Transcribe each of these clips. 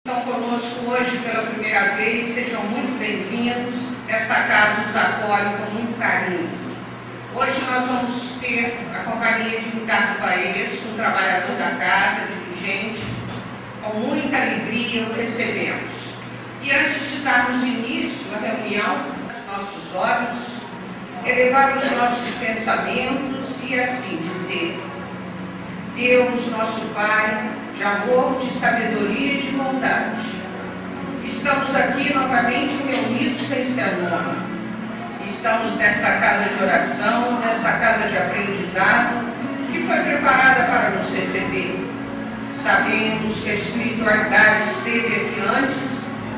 Estão conosco hoje pela primeira vez, sejam muito bem-vindos. Esta casa os acolhe com muito carinho. Hoje nós vamos ter a companhia de Ricardo Paes, um trabalhador da casa, dirigente. Com muita alegria o recebemos. E antes de darmos início à reunião, os nossos olhos, elevar os nossos pensamentos e assim dizer: Deus, nosso Pai, de amor, de sabedoria e de bondade, estamos aqui novamente reunidos em seu nome. Estamos nesta casa de oração, nesta casa de aprendizado, que foi preparada para nos receber. Sabemos que a espiritualidade esteve aqui antes,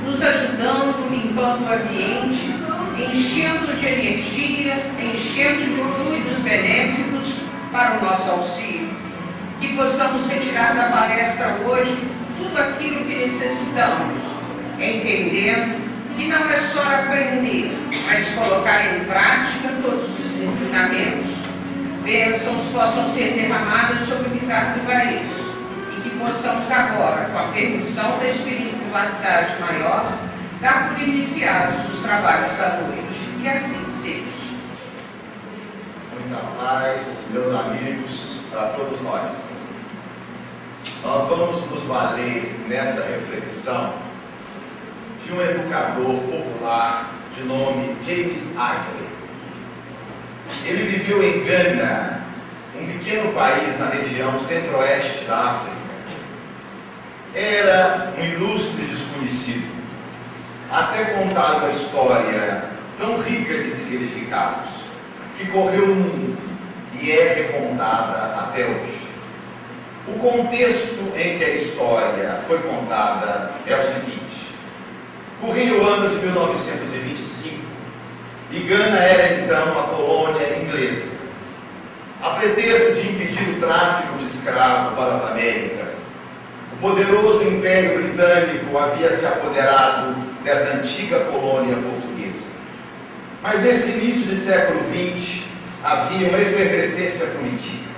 nos ajudando, limpando o ambiente, enchendo de energia, enchendo de fluidos benéficos para o nosso auxílio. Que possamos retirar da palestra hoje tudo aquilo que necessitamos, entendendo que não é só aprender, mas colocar em prática todos os ensinamentos. Bênçãos possam ser derramadas sobre Ricardo Paes e que possamos agora, com a permissão da espiritualidade maior, dar por iniciados os trabalhos da noite. E assim seja. Muita paz, meus amigos, para todos nós. Nós vamos nos valer nessa reflexão de um educador popular de nome James Agnew. Ele viveu em Gana, um pequeno país na região centro-oeste da África. Era um ilustre desconhecido, até contar uma história tão rica de significados, que correu no mundo e é recontada até hoje. O contexto em que a história foi contada é o seguinte: corria o ano de 1925 e Gana era então uma colônia inglesa. A pretexto de impedir o tráfico de escravos para as Américas, o poderoso Império Britânico havia se apoderado dessa antiga colônia portuguesa. Mas nesse início do século XX havia uma efervescência política.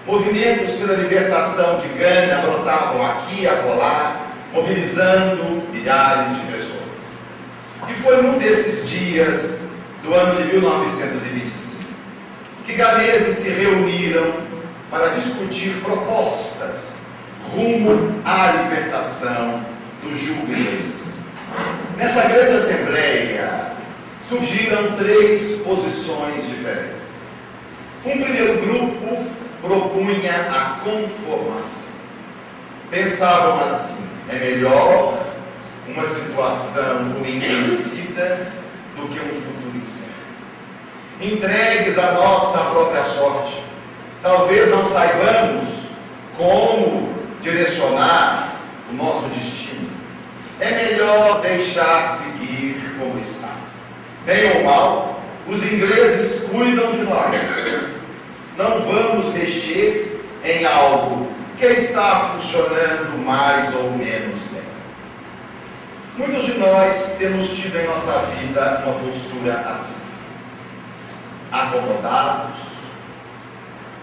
Movimentos pela libertação de Gana brotavam aqui e acolá, mobilizando milhares de pessoas. E foi num desses dias do ano de 1925 que ganeses se reuniram para discutir propostas rumo à libertação do jugo inglês. Nessa grande assembleia surgiram três posições diferentes. Um primeiro grupo propunha a conformação. Pensavam assim: é melhor uma situação ruim conhecida do que um futuro incerto. Entregues à nossa própria sorte, talvez não saibamos como direcionar o nosso destino. É melhor deixar seguir como está. Bem ou mal, os ingleses cuidam de nós. Não vamos mexer em algo que está funcionando mais ou menos bem. Muitos de nós temos tido em nossa vida uma postura assim: acomodados,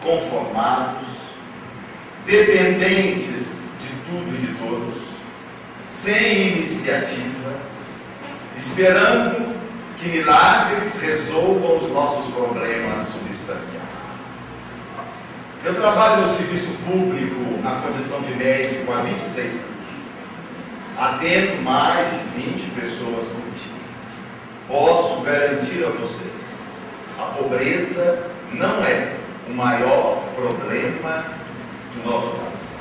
conformados, dependentes de tudo e de todos, sem iniciativa, esperando que milagres resolvam os nossos problemas substanciais. Eu trabalho no serviço público na condição de médico há 26 anos. Atendo mais de 20 pessoas por dia. Posso garantir a vocês: a pobreza não é o maior problema de nosso país.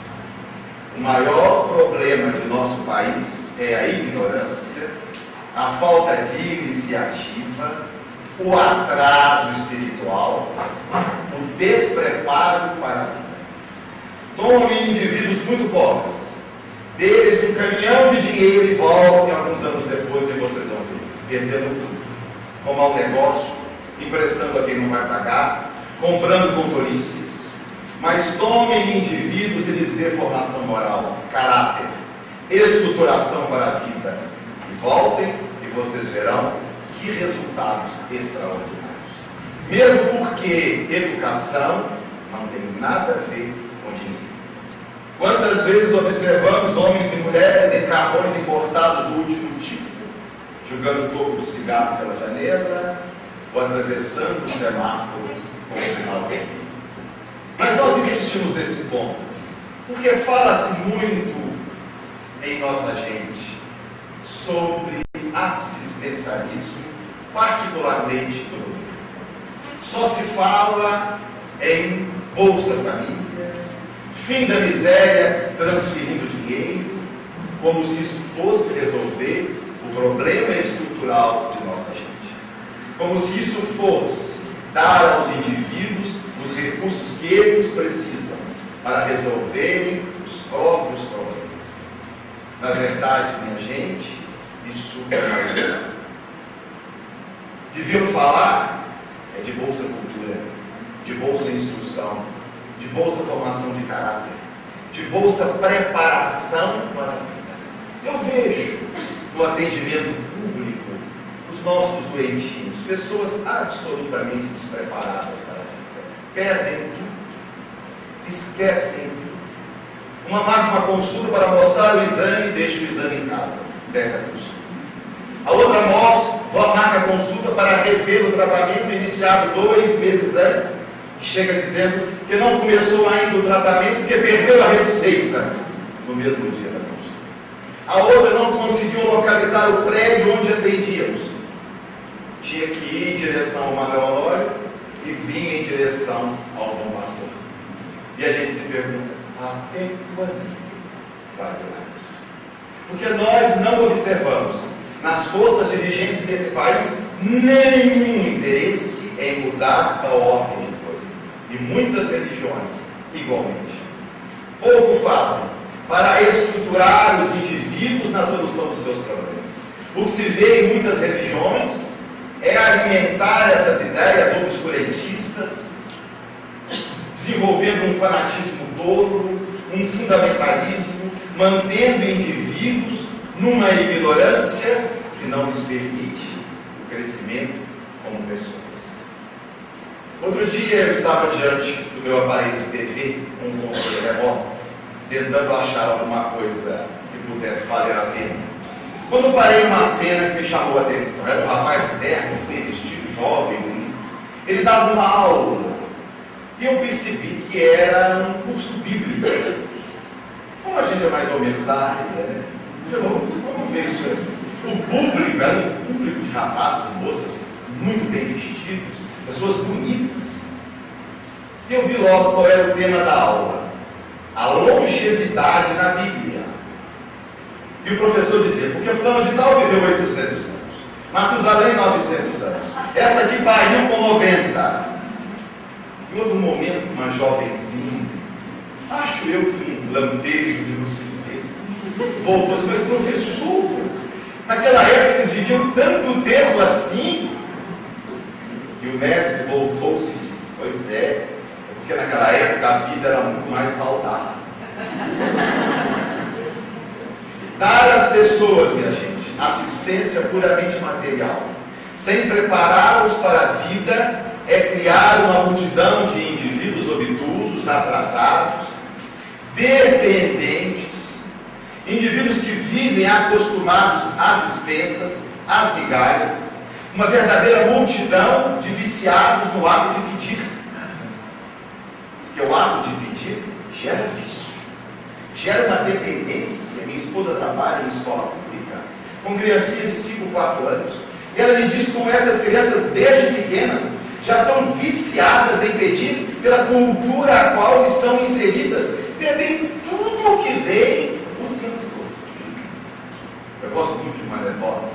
O maior problema de nosso país é a ignorância, a falta de iniciativa, o atraso espiritual, o despreparo para a vida. Tome indivíduos muito pobres, deles um caminhão de dinheiro e voltem alguns anos depois e vocês vão ver, perdendo tudo. Com mau negócio, emprestando a quem não vai pagar, comprando com tolices. Mas tomem indivíduos e lhes dê formação moral, caráter, estruturação para a vida. E voltem e vocês verão que resultados extraordinários. Mesmo porque educação não tem nada a ver com dinheiro. Quantas vezes observamos homens e mulheres em casa jogando o toco de cigarro pela janela ou atravessando o semáforo com o sinal vermelho. Mas nós insistimos nesse ponto, porque fala-se muito em nossa gente sobre assistencialismo, particularmente do governo. Só se fala em Bolsa Família, fim da miséria transferindo dinheiro, como se isso fosse resolver o problema estrutural de nossa gente. Como se isso fosse dar aos indivíduos os recursos que eles precisam para resolverem os próprios problemas. Na verdade, minha gente, isso é uma ilusão. Deviam falar de Bolsa Cultura, de Bolsa Instrução, de Bolsa Formação de Caráter, de Bolsa Preparação para a vida. Eu vejo no atendimento público os nossos doentinhos, pessoas absolutamente despreparadas para a vida, perdem tudo, esquecem tudo. Uma marca uma consulta para mostrar o exame e deixa o exame em casa, perde a consulta. A outra marca a consulta para rever o tratamento iniciado 2 meses antes, e chega dizendo que não começou ainda o tratamento porque perdeu a receita no mesmo dia da consulta. A outra não conseguiu localizar o prédio onde atendíamos. Tinha que ir em direção ao Manuel Honório e vinha em direção ao Bom Pastor. E a gente se pergunta, até quando vai durar isso? Porque nós não observamos nas forças dirigentes desse país nenhum interesse em mudar a ordem de coisas. E muitas religiões, igualmente. Pouco fazem para estruturar os indivíduos na solução dos seus problemas. O que se vê em muitas religiões é alimentar essas ideias obscurantistas, desenvolvendo um fanatismo tolo, um fundamentalismo, mantendo indivíduos numa ignorância que não lhes permite o crescimento como pessoas. Outro dia eu estava diante do meu aparelho de TV, com um controle remoto, tentando achar alguma coisa que pudesse valer a pena. Quando parei uma cena que me chamou a atenção, era um rapaz de terno, bem vestido, jovem, bonito. Ele dava uma aula e eu percebi que era um curso bíblico. Como a gente é mais ou menos da área, né? Vamos ver isso aí. O público era um público de rapazes e moças muito bem vestidos, pessoas bonitas. E eu vi logo qual era o tema da aula: a longevidade na Bíblia. E o professor dizia, porque fulano de tal viveu 800 anos, Matusalém 900 anos, essa aqui pariu com 90. E houve um momento que uma jovenzinha, acho eu que um lampejo de lucidez, voltou e disse, mas professor, naquela época eles viviam tanto tempo assim. E o mestre voltou-se e disse, pois é porque naquela época a vida era muito mais saudável. Dar às pessoas, minha gente, assistência puramente material, sem prepará-los para a vida, é criar uma multidão de indivíduos obtusos, atrasados, dependentes, indivíduos que vivem acostumados às expensas, às migalhas, uma verdadeira multidão de viciados no ato de pedir. Porque o ato de pedir gera vício, gera uma dependência. Minha esposa trabalha em escola pública com criancinhas de 5, 4 anos. E ela me diz como essas crianças, desde pequenas, já são viciadas em pedir pela cultura a qual estão inseridas, pedem tudo o que vem o tempo todo. Eu gosto muito de uma anedota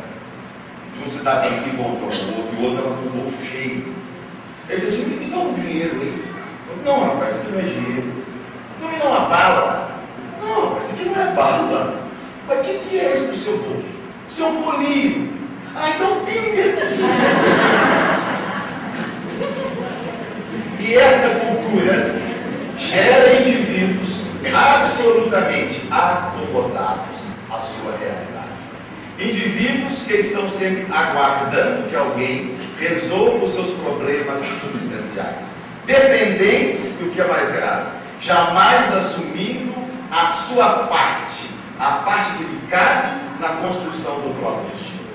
de um cidadão que encontrou um outro, e o outro estava com o bolso cheio. Ele disse assim, me dá um dinheiro aí. Não, rapaz, isso aqui não é dinheiro. Então me dá uma bala. Não, rapaz, isso aqui não é bala. Mas o que é isso no seu bolso? Isso é um bolinho. Ah, então pinga. E essa cultura gera indivíduos absolutamente acomodados à sua realidade. Indivíduos que estão sempre aguardando que alguém resolva os seus problemas substanciais. Dependentes, e o que é mais grave, jamais assumindo a sua parte, a parte que lhe cabe na construção do próprio destino.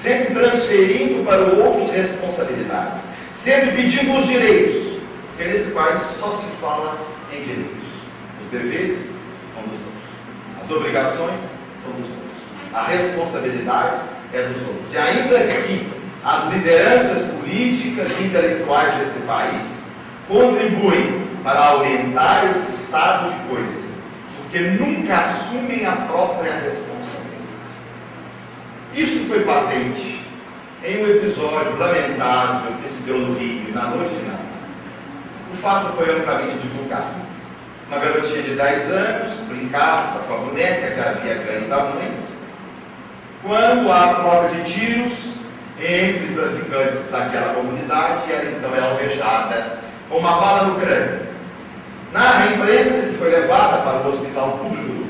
sempre transferindo para outros responsabilidades, sempre pedindo os direitos, porque nesse país só se fala em direitos. Os deveres são dos outros, as obrigações são dos outros, a responsabilidade é dos outros. E ainda que as lideranças políticas e intelectuais desse país contribuem para aumentar esse estado de coisa, porque nunca assumem a própria responsabilidade. Isso foi patente em um episódio lamentável que se deu no Rio, na noite de Natal. O fato foi amplamente divulgado. Uma garotinha de 10 anos brincava com a boneca que havia ganho tamanho, quando há troca de tiros entre traficantes daquela comunidade, ela então é alvejada com uma bala no crânio. Narra a imprensa que foi levada para o hospital público do Rio.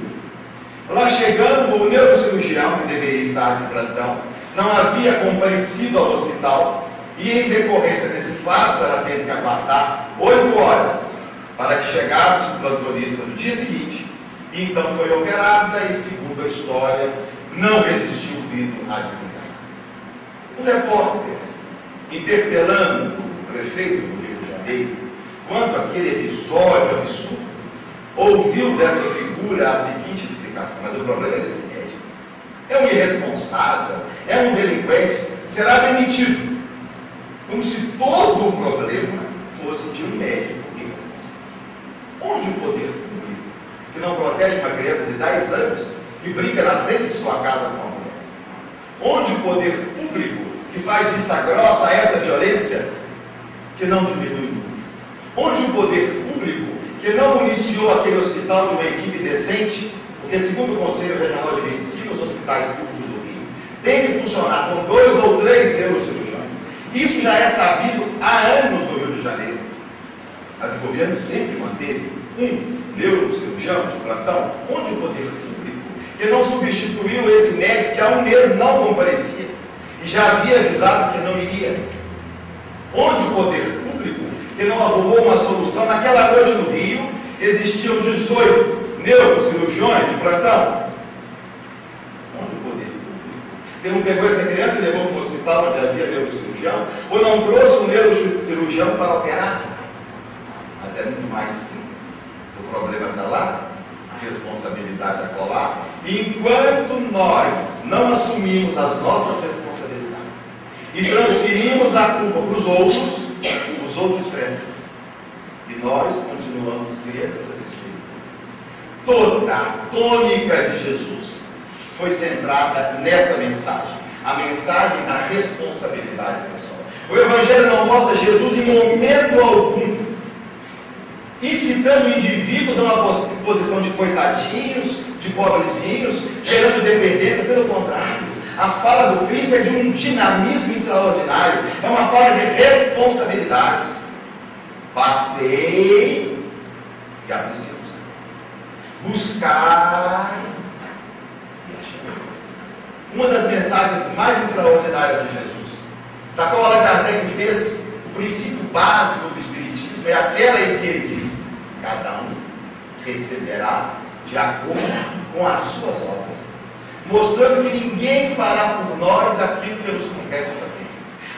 Lá chegando, o neurocirurgião, que deveria estar de plantão, não havia comparecido ao hospital e, em decorrência desse fato, ela teve que aguardar 8 horas para que chegasse o plantonista no dia seguinte. E então foi operada e, segundo a história, não resistiu vindo a desencarnar. O repórter, interpelando o prefeito do Rio de Janeiro quanto àquele episódio absurdo, ouviu dessa figura a seguinte explicação: mas o problema é desse médico. É um irresponsável, é um delinquente, será demitido. Como se todo o problema fosse de um médico irresponsável. Onde o poder público, que não protege uma criança de 10 anos, que brinca na frente de sua casa com uma mulher? Onde o poder público, que faz vista grossa a essa violência, que não diminui nunca? Onde o poder público, que não municiou aquele hospital de uma equipe decente, porque, segundo o Conselho Regional de Medicina, os hospitais públicos do Rio têm que funcionar com 2 ou 3 neurocirurgiões. Isso já é sabido há anos no Rio de Janeiro. Mas o governo sempre manteve um neurocirurgião de plantão. Onde o poder público, que não substituiu esse médico que há um mês não comparecia e já havia avisado que não iria? Onde o poder público, que não arrumou uma solução? Naquela noite no Rio existiam 18 neurocirurgiões de plantão. Onde o poder público, que não pegou essa criança e levou para o hospital onde havia neurocirurgião, ou não trouxe um neurocirurgião para operar? Mas é muito mais simples. O problema está lá, a responsabilidade acolá. E enquanto nós não assumimos as nossas responsabilidades e transferimos a culpa para os outros crescem. E nós continuamos crianças espirituais. Toda a tônica de Jesus foi centrada nessa mensagem. A mensagem da responsabilidade pessoal. O Evangelho não mostra Jesus em momento algum incitando indivíduos a uma posição de coitadinhos, de pobrezinhos, gerando dependência. Pelo contrário, a fala do Cristo é de um dinamismo extraordinário, é uma fala de responsabilidade. Batei e abri-se-vos. Buscai e achareis. Uma das mensagens mais extraordinárias de Jesus, da qual Allan Kardec fez o princípio básico do Espiritismo, é aquela em que ele diz: cada um receberá de acordo com as suas obras, mostrando que ninguém fará por nós aquilo que nos compete fazer.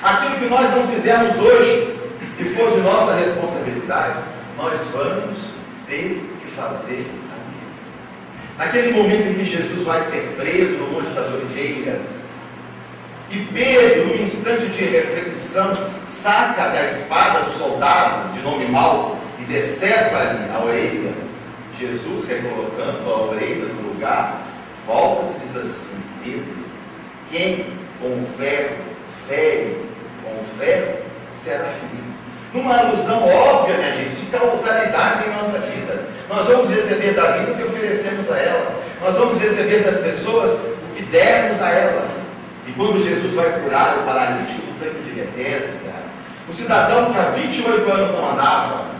Aquilo que nós não fizermos hoje, que for de nossa responsabilidade, nós vamos ter que fazer amanhã. Naquele momento em que Jesus vai ser preso no Monte das Oliveiras, e Pedro, num instante de reflexão, saca da espada do soldado, de nome Malco, e decepa-lhe a orelha. Jesus, recolocando a orelha no lugar, volta-se e diz assim: Pedro, quem com o ferro fere com o ferro, será ferido. Numa alusão óbvia, minha gente, de causalidade em nossa vida. Nós vamos receber da vida o que oferecemos a ela. Nós vamos receber das pessoas o que dermos a elas. E quando Jesus vai curar o paralítico do tanque de Betesda, o cidadão que há 28 anos não andava,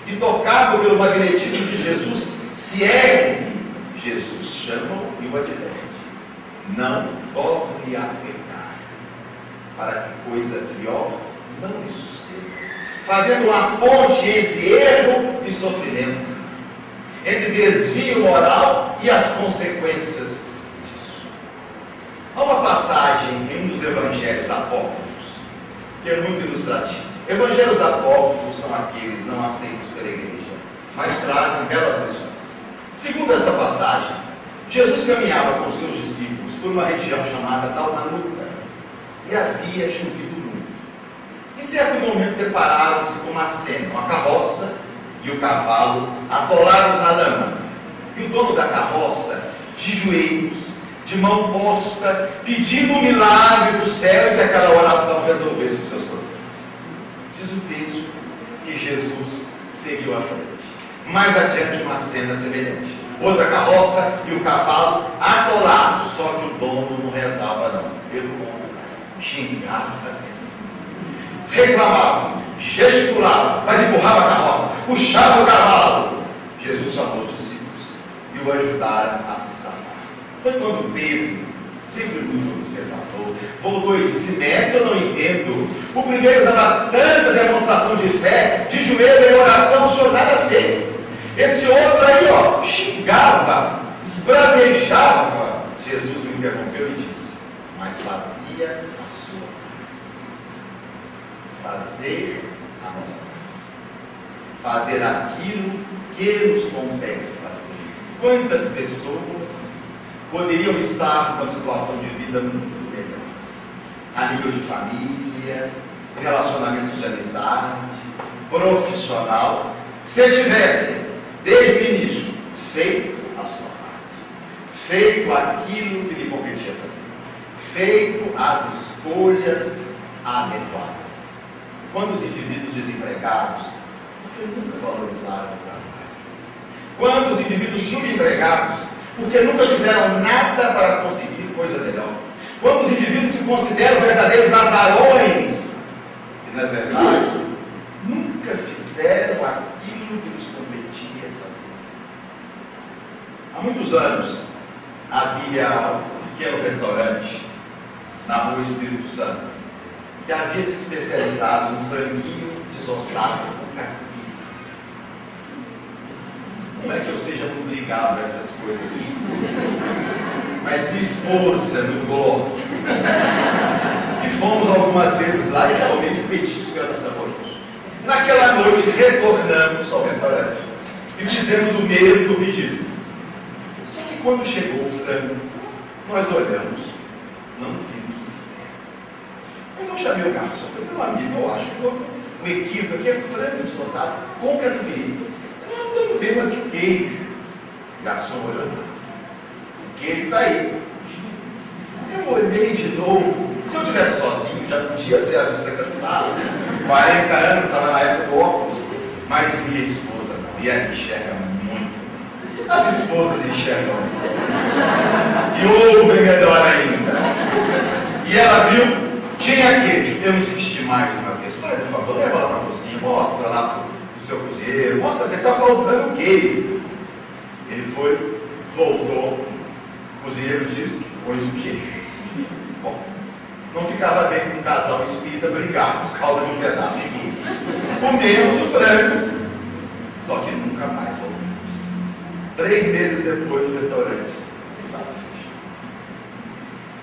e tocado pelo magnetismo de Jesus, se ergue. Jesus chama e o adverte: não torne a pecar, para que coisa pior não lhe suceda. Fazendo uma ponte entre erro e sofrimento, entre desvio moral e as consequências disso. Há uma passagem passagem em um dos evangelhos apócrifos, que é muito ilustrativo. Evangelhos apócrifos são aqueles não aceitos pela igreja, mas trazem belas lições. Segundo essa passagem, Jesus caminhava com seus discípulos por uma região chamada Dalmanuta, e havia chovido muito. Em certo momento depararam-se com uma cena, uma carroça e o cavalo atolados na lama, e o dono da carroça, de joelhos, de mão posta, pedindo um milagre do céu e que aquela oração resolvesse os seus problemas. Diz o texto que Jesus seguiu à frente. Mais adiante, uma cena semelhante. Outra carroça e o cavalo atolados, só que o dono não rezava não, pelo contrário, xingava reclamava, gesticulava, mas empurrava a carroça, puxava o cavalo. Jesus chamou os discípulos e o ajudaram a se safar. Foi quando Pedro, sempre muito observador, voltou e disse: mestre, eu não entendo. O primeiro dava tanta demonstração de fé, de joelho em oração, o senhor nada fez. Esse outro aí, ó, xingava, esbravejava. Jesus me interrompeu e disse: mas fazia a sua parte. Fazer a nossa parte. Fazer aquilo que nos compete fazer. Quantas pessoas poderiam estar numa situação de vida muito melhor, a nível de família, de relacionamentos de amizade, profissional, se tivessem, desde o início, feito a sua parte, feito aquilo que lhe competia fazer, feito as escolhas adequadas. Quantos indivíduos desempregados, porque nunca valorizaram o trabalho? Quantos indivíduos subempregados, porque nunca fizeram nada para conseguir coisa melhor? Quantos indivíduos se consideram verdadeiros azarões e, na verdade, nunca fizeram aquilo que lhes competia fazer? Há muitos anos havia um pequeno restaurante na rua Espírito Santo que havia se especializado no franguinho desossado com catupiry. Não é que eu seja muito ligado a essas coisas, mas minha esposa é muito golosa. E fomos algumas vezes lá e realmente o petisco era saboroso. Naquela noite retornamos ao restaurante e fizemos o mesmo pedido. Só que quando chegou o frango, nós olhamos, não vimos. Eu não chamei o garçom, falei: meu amigo, eu acho que houve um equívoco aqui, é frango destroçado com catupiry. Nós estamos vendo aqui o queijo. O garçom olhou: o queijo está aí. Eu olhei de novo. Se eu estivesse sozinho, já podia ser a vista cansada. 40 anos, estava na época do óculos. Mas minha esposa não, e ela enxerga muito. As esposas enxergam muito. E ouvem melhor ainda. E ela viu. Tinha queijo. Eu insisti mais uma vez: faz o favor, leva lá para a cozinha, mostra lá para o seu cozinheiro, mostra que está faltando queijo. Ele foi, voltou, o cozinheiro disse que pôs o queijo. Bom, não ficava bem com um casal espírita brigar por causa de um pedaço de queijo. Comemos o frango, só que nunca mais voltamos. 3 meses depois, o restaurante estava fechado.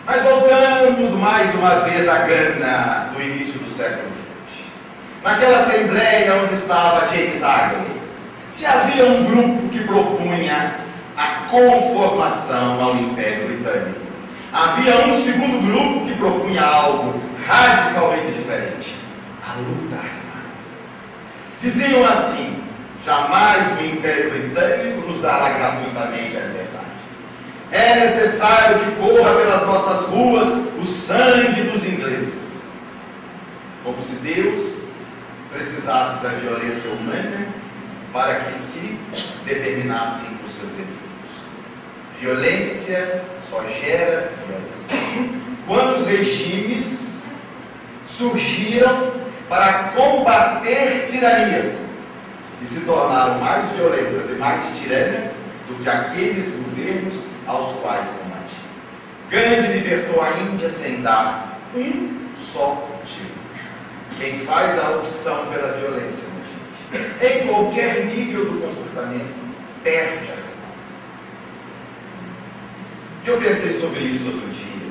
Mas voltamos mais uma vez à Gana do início do século XX. Naquela assembleia onde estava James Agnew, se havia um grupo que propunha a conformação ao Império Britânico, havia um segundo grupo que propunha algo radicalmente diferente: a luta armada. Diziam assim: jamais o Império Britânico nos dará gratuitamente a liberdade. É necessário que corra pelas nossas ruas o sangue dos ingleses. Como se Deus precisasse da violência humana para que se determinassem os seus desígnios. Violência só gera violência. Quantos regimes surgiram para combater tiranias e se tornaram mais violentas e mais tirânicas do que aqueles governos aos quais combatiam? Gandhi libertou a Índia sem dar um só tiro. Quem faz a opção pela violência no dia, em qualquer nível do comportamento, perde a razão. Eu pensei sobre isso outro dia.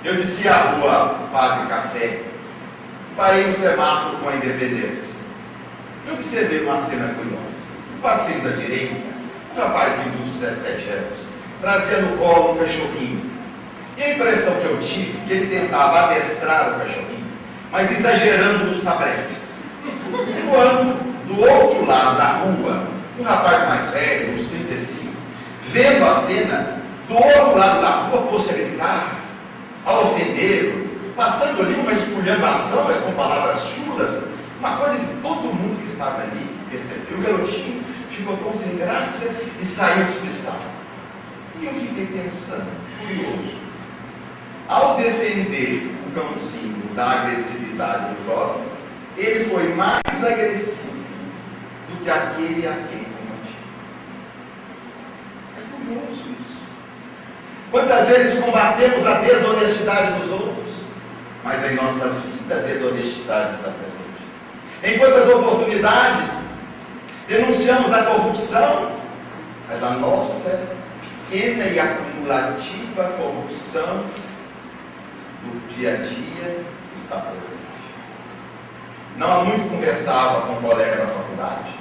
Eu desci a rua Padre Café, parei no semáforo com a Independência. Eu observei uma cena curiosa. No passeio da direita, um rapaz de uns 17 anos trazia no colo um cachorrinho. E a impressão que eu tive é que ele tentava adestrar o cachorrinho, mas exagerando nos tabrefes. Quando, do outro lado da rua, um rapaz mais velho, uns 35, vendo a cena, do outro lado da rua, pôs-se a gritar, a ofendê-lo, passando ali uma esculhambação, mas com palavras chulas, uma coisa que todo mundo que estava ali percebeu. O garotinho ficou tão sem graça e saiu despistado. E eu fiquei pensando, curioso, ao defender o cãozinho da agressividade do jovem, ele foi mais agressivo do que aquele a quem combatia. É curioso isso. Quantas vezes combatemos a desonestidade dos outros, mas em nossa vida a desonestidade está presente. Em quantas oportunidades denunciamos a corrupção, mas a nossa pequena e acumulativa corrupção do dia a dia está presente. Não há muito conversava com um colega da faculdade.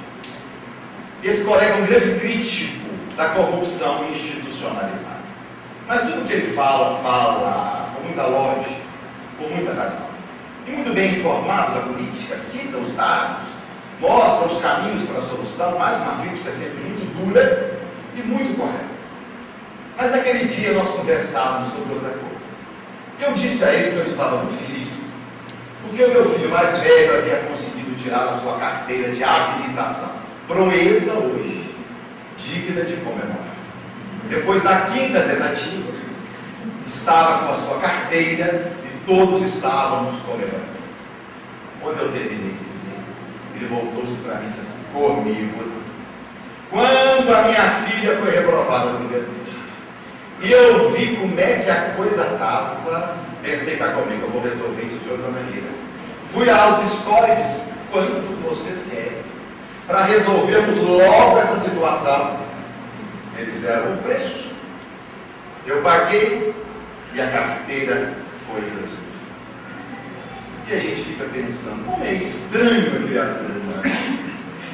Esse colega é um grande crítico da corrupção institucionalizada. Mas tudo que ele fala com muita lógica, com muita razão. E muito bem informado da política, cita os dados, mostra os caminhos para a solução, mas uma crítica sempre muito dura e muito correta. Mas naquele dia nós conversávamos sobre outra coisa. Eu disse a ele que eu estava muito feliz, porque o meu filho mais velho havia conseguido tirar a sua carteira de habilitação. Proeza hoje, digna de comemorar. Depois da 5ª tentativa, estava com a sua carteira e todos estávamos comemorando. Quando eu terminei de dizer, ele voltou-se para mim e disse assim: comigo. Quando a minha filha foi reprovada no primeiro dia, e eu vi como é que a coisa estava, pensei, cá comigo, eu vou resolver isso de outra maneira. Fui à autoescola e disse: quanto vocês querem para resolvermos logo essa situação? Eles deram o preço. Eu paguei e a carteira foi resolvida. E a gente fica pensando, como é estranho a criatura humana.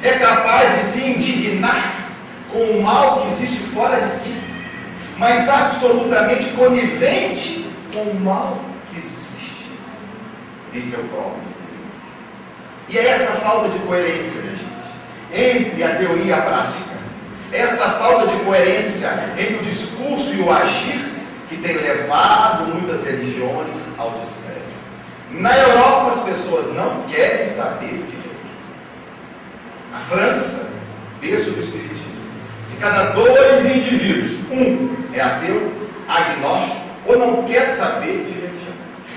É capaz de se indignar com o mal que existe fora de si, mas absolutamente conivente com o mal que existe em seu próprio interior. E é essa falta de coerência, minha gente, entre a teoria e a prática, essa falta de coerência entre o discurso e o agir, que tem levado muitas religiões ao descrédito. Na Europa, as pessoas não querem saber de Deus. A França, berço do Espiritismo, de cada 2 indivíduos, um é ateu, agnóstico, ou não quer saber de religião.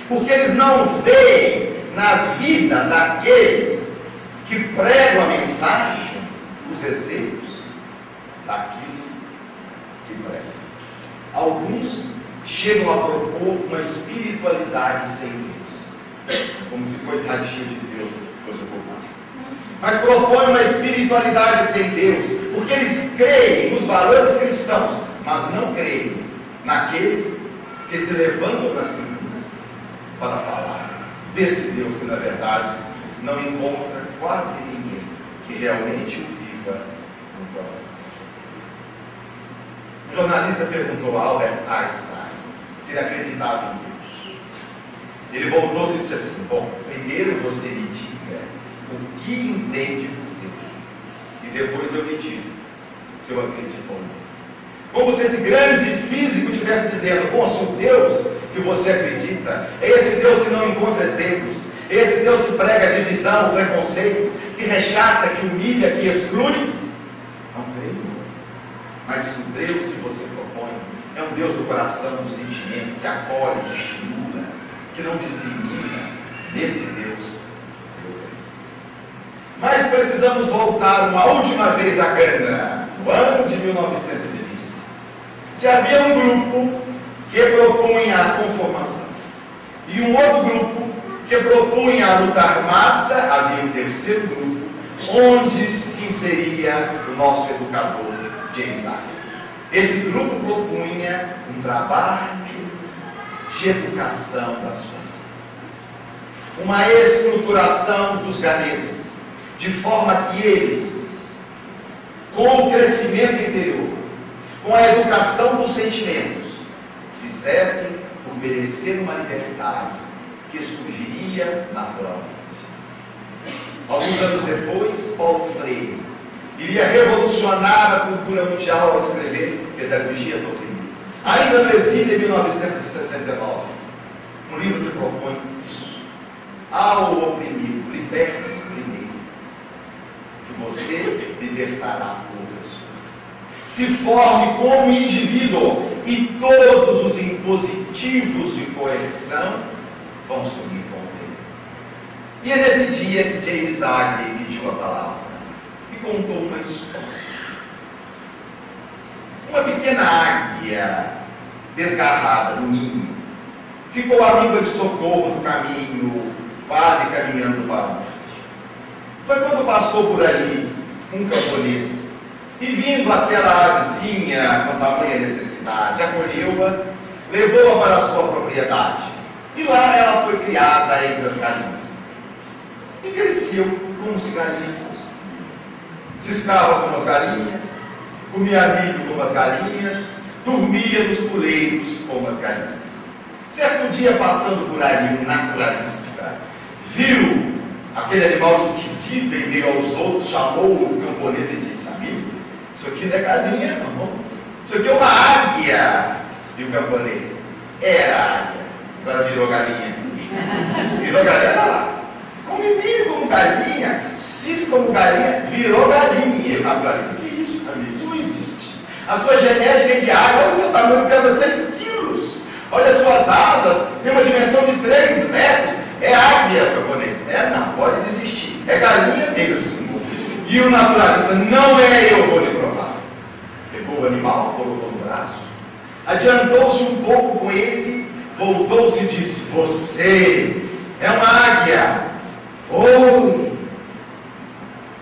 Porque eles não veem na vida daqueles que pregam a mensagem os exemplos daquilo que pregam. Alguns chegam a propor uma espiritualidade sem Deus, como se coitadinho de Deus fosse o culpado. Mas propõem uma espiritualidade sem Deus, porque eles creem nos valores cristãos, mas não creem naqueles que se levantam das tribunas para falar desse Deus que, na verdade, não encontra quase ninguém que realmente o viva no coração. O jornalista perguntou a Albert Einstein se ele acreditava em Deus. Ele voltou-se e disse assim: bom, primeiro você me diga o que entende por Deus, e depois eu lhe digo se eu acredito ou não. Como se esse grande físico estivesse dizendo: bom, se o Deus que você acredita é esse Deus que não encontra exemplos, é esse Deus que prega a divisão, o preconceito, que rechaça, que humilha, que exclui, não creio. Mas se o Deus que você propõe é um Deus do coração, do sentimento, que acolhe, que estimula, que não discrimina, nesse Deus eu creio. Mas precisamos voltar uma última vez a Gana, no ano de 1925. Se havia um grupo que propunha a conformação e um outro grupo que propunha a luta armada, havia um terceiro grupo onde se inseria o nosso educador James Allen. Esse grupo propunha um trabalho de educação das consciências. Uma estruturação dos ganeses, de forma que eles, com o crescimento interior, com a educação dos sentimentos, fizessem por merecer uma liberdade que surgiria naturalmente. Alguns anos depois, Paulo Freire iria revolucionar a cultura mundial ao escrever Pedagogia do Oprimido. Ainda no exílio, em 1969, um livro que propõe isso. Ao oprimido, liberte-se primeiro, que você libertará outras. Se forme como indivíduo e todos os impositivos de coerção vão sumir com o tempo. E é nesse dia que James Agnew pediu a palavra e contou uma história. Uma pequena águia desgarrada no ninho ficou à língua de socorro no caminho, quase caminhando para o norte. Foi quando passou por ali um camponês e, vindo aquela avezinha com tamanha necessidade, acolheu-a, levou-a para a sua propriedade e lá ela foi criada entre as galinhas e cresceu como se galinha fosse. Ciscava como as galinhas, comia milho como as galinhas, dormia nos puleiros como as galinhas. Certo dia, passando por ali, um naturalista viu aquele animal esquisito em meio aos outros, chamou o camponês e disse: amigo, isso aqui não é galinha, não. Isso aqui é uma águia. E o camponês: era águia, agora virou galinha. Virou galinha, olha lá. Come milho como galinha, cisca como galinha, virou galinha. E o naturalista: que isso, amigo? Isso não existe. A sua genética é de águia, olha o seu tamanho, pesa 6 quilos. Olha as suas asas, tem uma dimensão de 3 metros. É águia, camponês. Não, pode desistir. É galinha mesmo. E o naturalista: não é eu, vou lhe provar. Pegou o animal, colocou no braço, adiantou-se um pouco com ele, voltou-se e disse: você é uma águia. Foi.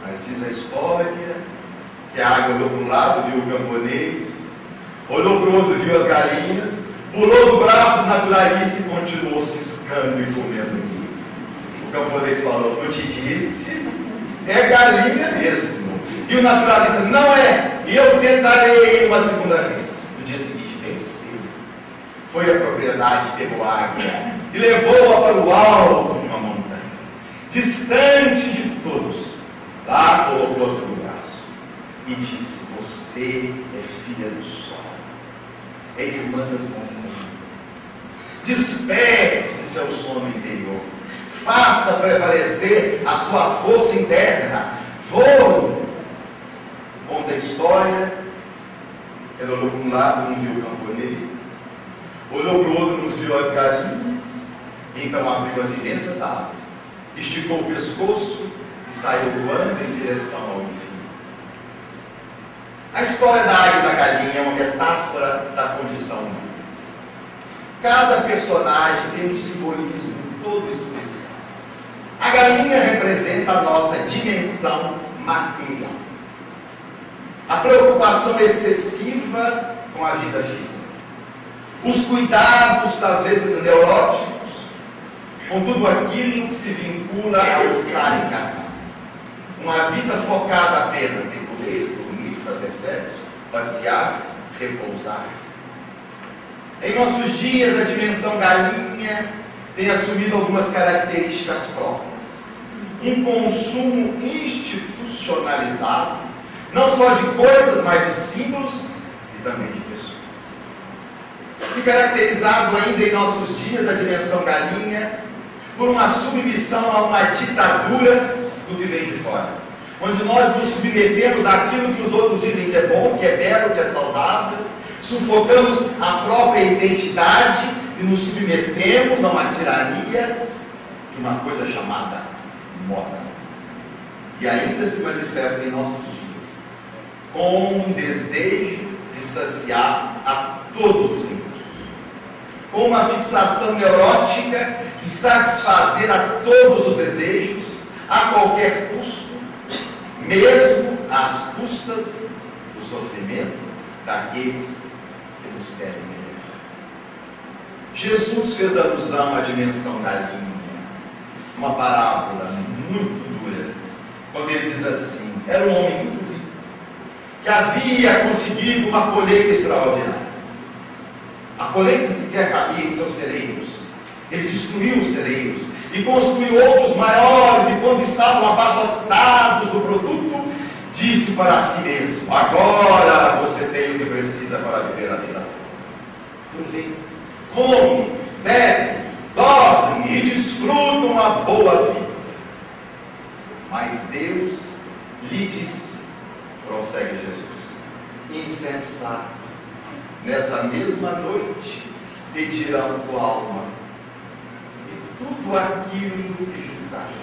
Mas diz a história que a águia olhou para um lado, viu o camponês, olhou para o outro, viu as galinhas, pulou do braço do naturalista e continuou ciscando e comendo milho. O camponês falou: eu te disse, é galinha mesmo. E o naturalista: não é, e eu tentarei uma segunda vez. No dia seguinte, bem cedo, foi à propriedade, pegou a águia e levou-a para o alto de uma montanha, distante de todos. Lá colocou-se no braço e disse: você é filha do sol, é irmã das montanhas. Desperte de seu sono interior, faça prevalecer a sua força interna, voe. Conta a história. Ela olhou para um lado, não viu o camponês, olhou para o outro, não viu as galinhas, então abriu as imensas asas, esticou o pescoço e saiu voando em direção ao infinito. A história da águia e da galinha é uma metáfora da condição humana. Cada personagem tem um simbolismo todo especial. A galinha representa a nossa dimensão material. A preocupação excessiva com a vida física. Os cuidados, às vezes neuróticos, com tudo aquilo que se vincula ao estar encarnado. Uma vida focada apenas em comer, dormir, fazer sexo, passear, repousar. Em nossos dias, a dimensão galinha tem assumido algumas características próprias. Um consumo institucionalizado, não só de coisas, mas de símbolos e também de pessoas. Se caracterizado ainda em nossos dias a dimensão galinha por uma submissão a uma ditadura do que vem de fora, onde nós nos submetemos àquilo que os outros dizem que é bom, que é belo, que é saudável, sufocamos a própria identidade e nos submetemos a uma tirania de uma coisa chamada moda. E ainda se manifesta em nossos dias com um desejo de saciar a todos os impulsos, com uma fixação neurótica de satisfazer a todos os desejos, a qualquer custo, mesmo às custas do sofrimento daqueles que nos querem melhor. Jesus fez alusão à dimensão da linha, uma parábola muito dura, quando ele diz assim: era um homem muito rico, que havia conseguido uma colheita extraordinária. A colheita sequer cabia em seus celeiros. Ele destruiu os celeiros e construiu outros maiores, e quando estavam abarrotados do produto, disse para si mesmo: agora você tem o que precisa para viver a vida. Aproveita, come, bebe, dorme e desfruta uma boa vida. Mas Deus lhe disse, prossegue Jesus: insensato, nessa mesma noite pedirão tua alma, e tudo aquilo que juntaste,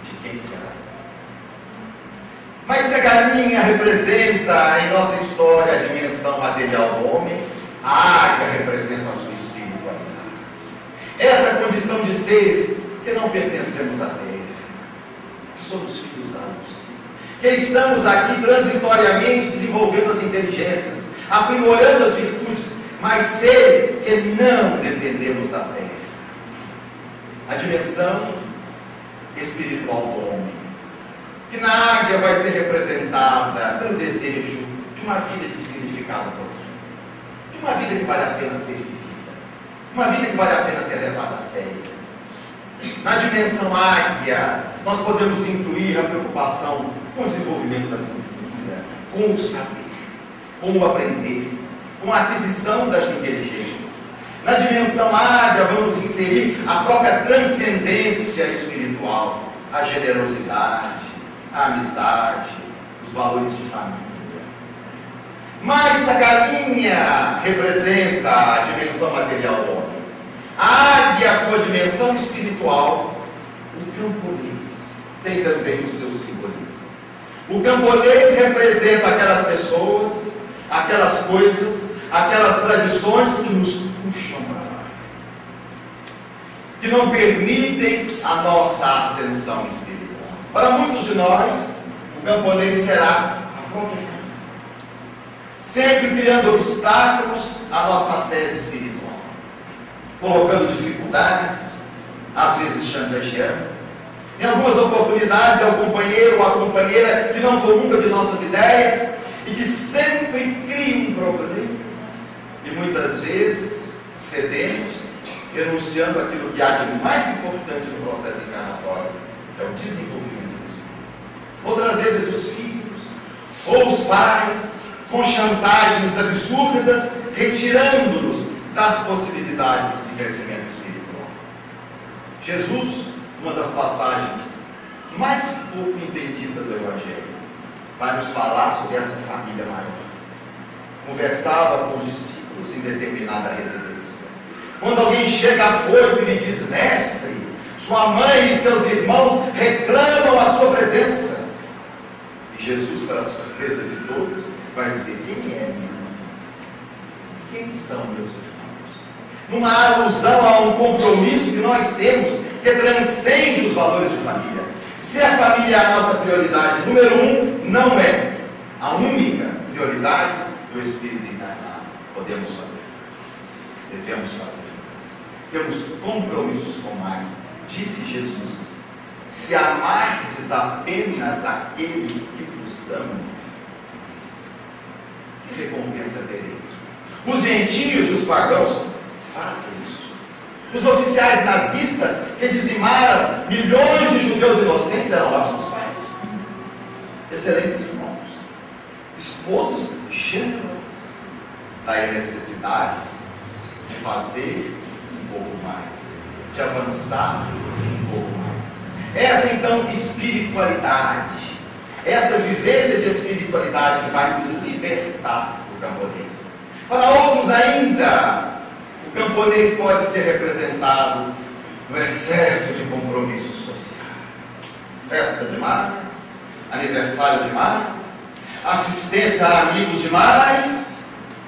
de quem será? Mas se a galinha representa em nossa história a dimensão material do homem, a águia representa a sua espiritualidade. Essa condição de seres que não pertencemos à terra, que somos filhos da luz, que estamos aqui transitoriamente desenvolvendo as inteligências, aprimorando as virtudes, mas seres que não dependemos da terra. A dimensão espiritual do homem, que na águia vai ser representada pelo desejo de uma vida de significado profundo, de uma vida que vale a pena ser vivida, uma vida que vale a pena ser levada a sério. Na dimensão águia, nós podemos incluir a preocupação com o desenvolvimento da cultura, com o saber, com o aprender, com a aquisição das inteligências. Na dimensão águia, vamos inserir a própria transcendência espiritual, a generosidade, a amizade, os valores de família. Mas a galinha representa a dimensão material do homem, a águia, a sua dimensão espiritual. O camponês tem também o seu simbolismo. O camponês representa aquelas pessoas, aquelas coisas, aquelas tradições que nos puxam para lá, que não permitem a nossa ascensão espiritual. Para muitos de nós, o camponês será a própria família, sempre criando obstáculos à nossa ascese espiritual, colocando dificuldades, às vezes chantageando. Em algumas oportunidades é o companheiro ou a companheira que não comunga de nossas ideias e que sempre cria um problema. E muitas vezes cedemos, renunciando àquilo que há de mais importante no processo encarnatório, que é o desenvolvimento do espírito. Outras vezes os filhos ou os pais, com chantagens absurdas, retirando-nos das possibilidades de crescimento espiritual. Jesus, uma das passagens mais pouco entendidas do Evangelho, vai nos falar sobre essa família maior. Conversava com os discípulos em determinada residência. Quando alguém chega afoito e lhe diz: mestre, sua mãe e seus irmãos reclamam a sua presença. E Jesus, para a surpresa de todos, vai dizer: quem é minha mãe? Quem são meus irmãos? Numa alusão a um compromisso que nós temos, que transcende os valores de família. Se a família é a nossa prioridade número 1, não é a única prioridade do Espírito encarnado. Podemos fazer, devemos fazer. Temos compromissos com mais. Disse Jesus: se amardes apenas aqueles que vos amam, que recompensa tereis? Os gentios e os pagãos fazem isso. Os oficiais nazistas que dizimaram milhões de judeus inocentes eram ótimos pais, excelentes irmãos, esposos generosos. Daí a necessidade de fazer um pouco mais, de avançar um pouco mais. Essa então espiritualidade, essa vivência de espiritualidade que vai nos libertar do camponês. Para outros ainda, o camponês pode ser representado no excesso de compromissos sociais. Festa demais, aniversário demais, assistência a amigos demais,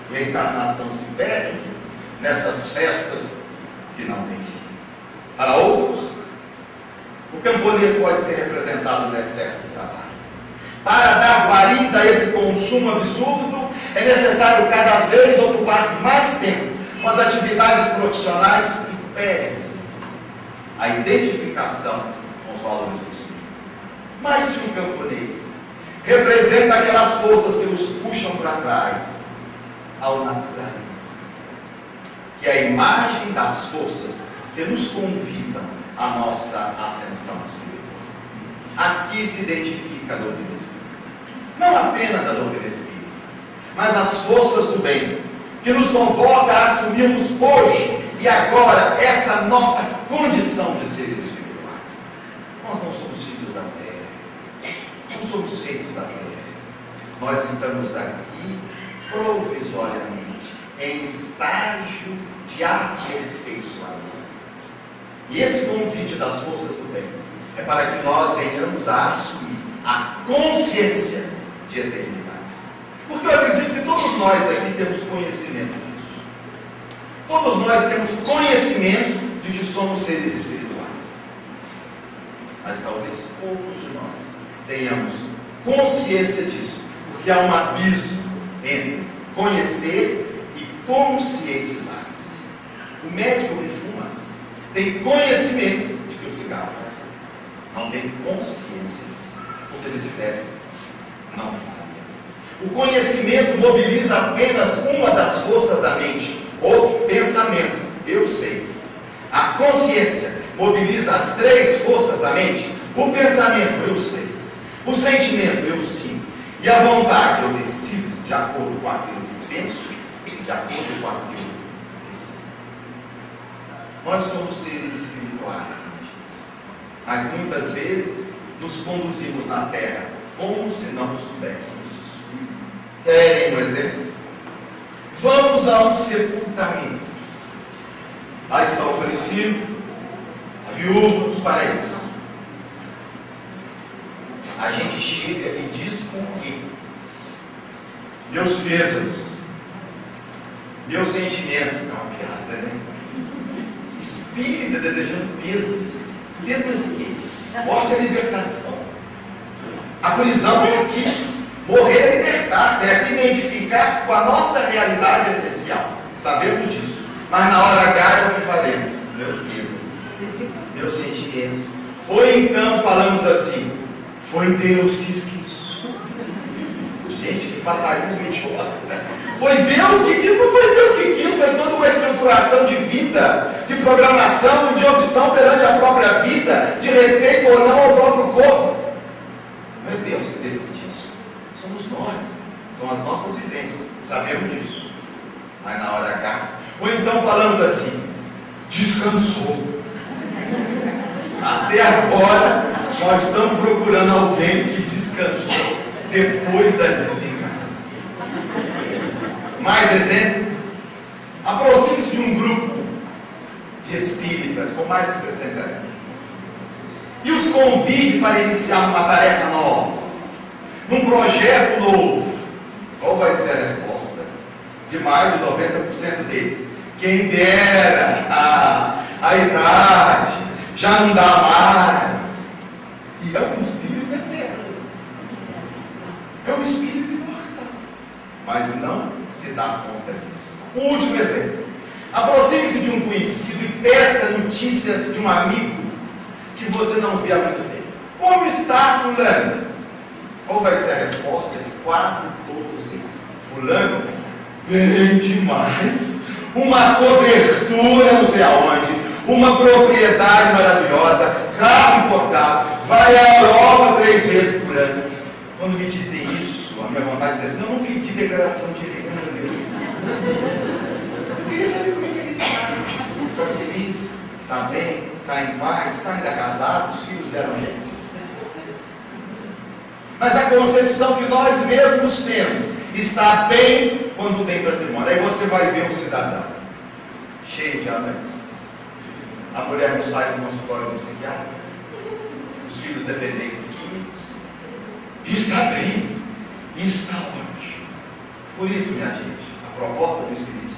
e a encarnação se perde nessas festas que não têm fim. Para outros, o camponês pode ser representado no excesso de trabalho. Para dar guarida a esse consumo absurdo, é necessário cada vez ocupar mais tempo com as atividades profissionais e perde-se a identificação com os valores do Espírito. Mas se um camponês representa aquelas forças que nos puxam para trás ao naturaleza, que é a imagem das forças que nos convidam à nossa ascensão espiritual. Aqui se identifica a doutrina espírita. Não apenas a doutrina espírita, mas as forças do bem, que nos convoca a assumirmos hoje e agora essa nossa condição de seres espirituais. Nós não somos filhos da terra, não somos feitos da terra. Nós estamos aqui provisoriamente, em estágio de aperfeiçoamento. E esse convite das forças do bem é para que nós venhamos a assumir a consciência de eternidade. Porque eu acredito que todos nós aqui temos conhecimento disso. Todos nós temos conhecimento de que somos seres espirituais. Mas talvez poucos de nós tenhamos consciência disso, porque há um abismo entre conhecer e conscientizar-se. O médico que fuma tem conhecimento de que o cigarro faz mal, não tem consciência disso, porque se tivesse, não fumaria. O conhecimento mobiliza apenas uma das forças da mente, o pensamento, eu sei. A consciência mobiliza as três forças da mente, o pensamento, eu sei. O sentimento, eu sinto. E a vontade, eu decido de acordo com aquilo que penso e de acordo com aquilo que sinto. Nós somos seres espirituais, mas muitas vezes nos conduzimos na terra como se não soubéssemos disso. Querem um exemplo? Vamos a um sepultamento. Lá está o falecido, a viúva dos paraísos. A gente chega e diz com quê? Meus pêsames, meus sentimentos. Não, uma piada, né? Espírita desejando pêsames. Pêsames de quê? Morte é libertação. A prisão é aqui. Morrer é libertar-se, é se identificar com a nossa realidade essencial. Sabemos disso. Mas na hora H é o que faremos? Meus pêsames, meus sentimentos. Ou então falamos assim: foi Deus que quis. Gente, que fatalismo idiota. Foi Deus que quis, não foi Deus que quis, foi toda uma estruturação de vida, de programação, de opção perante a própria vida, de respeito ou não ao próprio corpo. Não é Deus que decide isso. Somos nós. São as nossas vivências. Sabemos disso. Mas na hora H. Ou então falamos assim: descansou. Até agora nós estamos procurando alguém que descansou depois da desencarnação. Mais exemplo: aproxime-se de um grupo de espíritas com mais de 60 anos e os convide para iniciar uma tarefa nova, num projeto novo. Qual vai ser a resposta de mais de 90% deles? Quem dera, a idade já não dá mais. E é um espírito eterno, é um espírito imortal, mas não se dá conta disso. Um último exemplo: aproxime-se de um conhecido e peça notícias de um amigo que você não vê há muito tempo. Como está fulano? Qual vai ser a resposta de quase todos eles? Fulano? Bem demais. Uma cobertura não sei aonde, uma propriedade maravilhosa, carro importado, vai à Europa 3 vezes por ano. Quando me dizem isso, a minha vontade é dizer assim: não pedi declaração de renda. Eu queria saber como é que ele está. Está feliz? Está bem? Está em paz? Está ainda casado? Os filhos deram jeito? Mas a concepção que nós mesmos temos está bem quando tem patrimônio. Aí você vai ver um cidadão cheio de amantes. A mulher não sai do consultório do psiquiatra. Os filhos dependentes químicos. E está bem. E está ótimo. Por isso, minha gente, a proposta do Espiritismo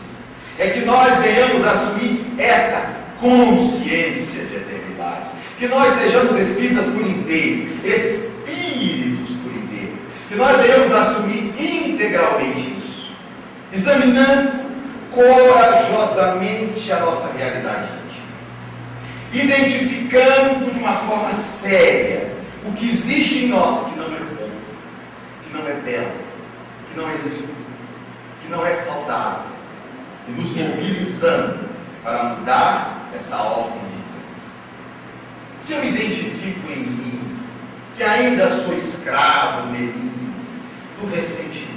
é que nós venhamos assumir essa consciência de eternidade. Que nós sejamos espíritas por inteiro, espíritos por inteiro. Que nós venhamos assumir integralmente isso, examinando corajosamente a nossa realidade íntima, identificando de uma forma séria o que existe em nós que não é bom, que não é belo, que não é limpo, que não é saudável, e nos mobilizando para mudar essa ordem de coisas. Se eu identifico em mim que ainda sou escravo do ressentimento,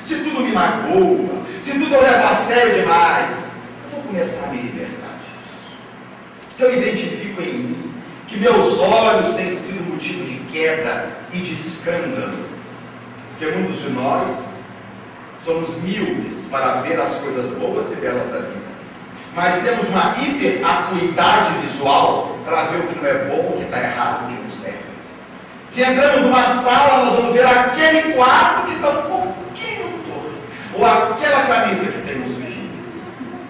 se tudo me magoa, se tudo eu levo a sério demais, eu vou começar a me libertar disso. Se eu identifico em mim que meus olhos têm sido motivo de queda e de escândalo, porque muitos de nós somos míopes para ver as coisas boas e belas da vida, mas temos uma hiperacuidade visual para ver o que não é bom, o que está errado, o que não serve. Se entramos numa sala, nós vamos ver aquele quadro que está um pouquinho torto, ou aquela camisa que tem um sujinho.